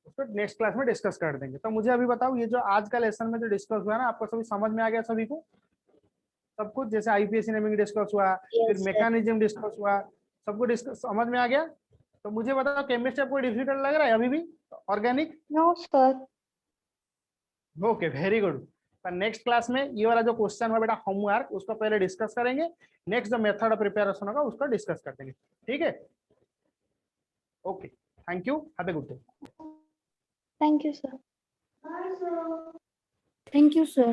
उसको नेक्स्ट क्लास में डिस्कस कर देंगे। तो मुझे अभी बताओ, ये जो आज का लेसन में जो डिस्कस हुआ ना, आपको सभी समझ में आ गया सभी को? सब कुछ जैसे आईपीएससी नेमिंग डिस्कस हुआ, फिर sir. मैकेनिज्म डिस्कस हुआ, सबको डिस्कस समझ में आ गया? तो मुझे बताओ, केमिस्ट्री आपको डिफिकल्ट लग रहा है अभी भी? Organic? No, sir. Okay, very good. पर नेक्स्ट क्लास में ये वाला जो क्वेश्चन हुआ बेटा होमवर्क, उसको पहले डिस्कस करेंगे, नेक्स्ट जो मेथड ऑफ प्रिपरेशन होगा उसको डिस्कस कर देंगे। ठीक है, okay, thank you, have a good day. Thank you, sir. Thank you, sir.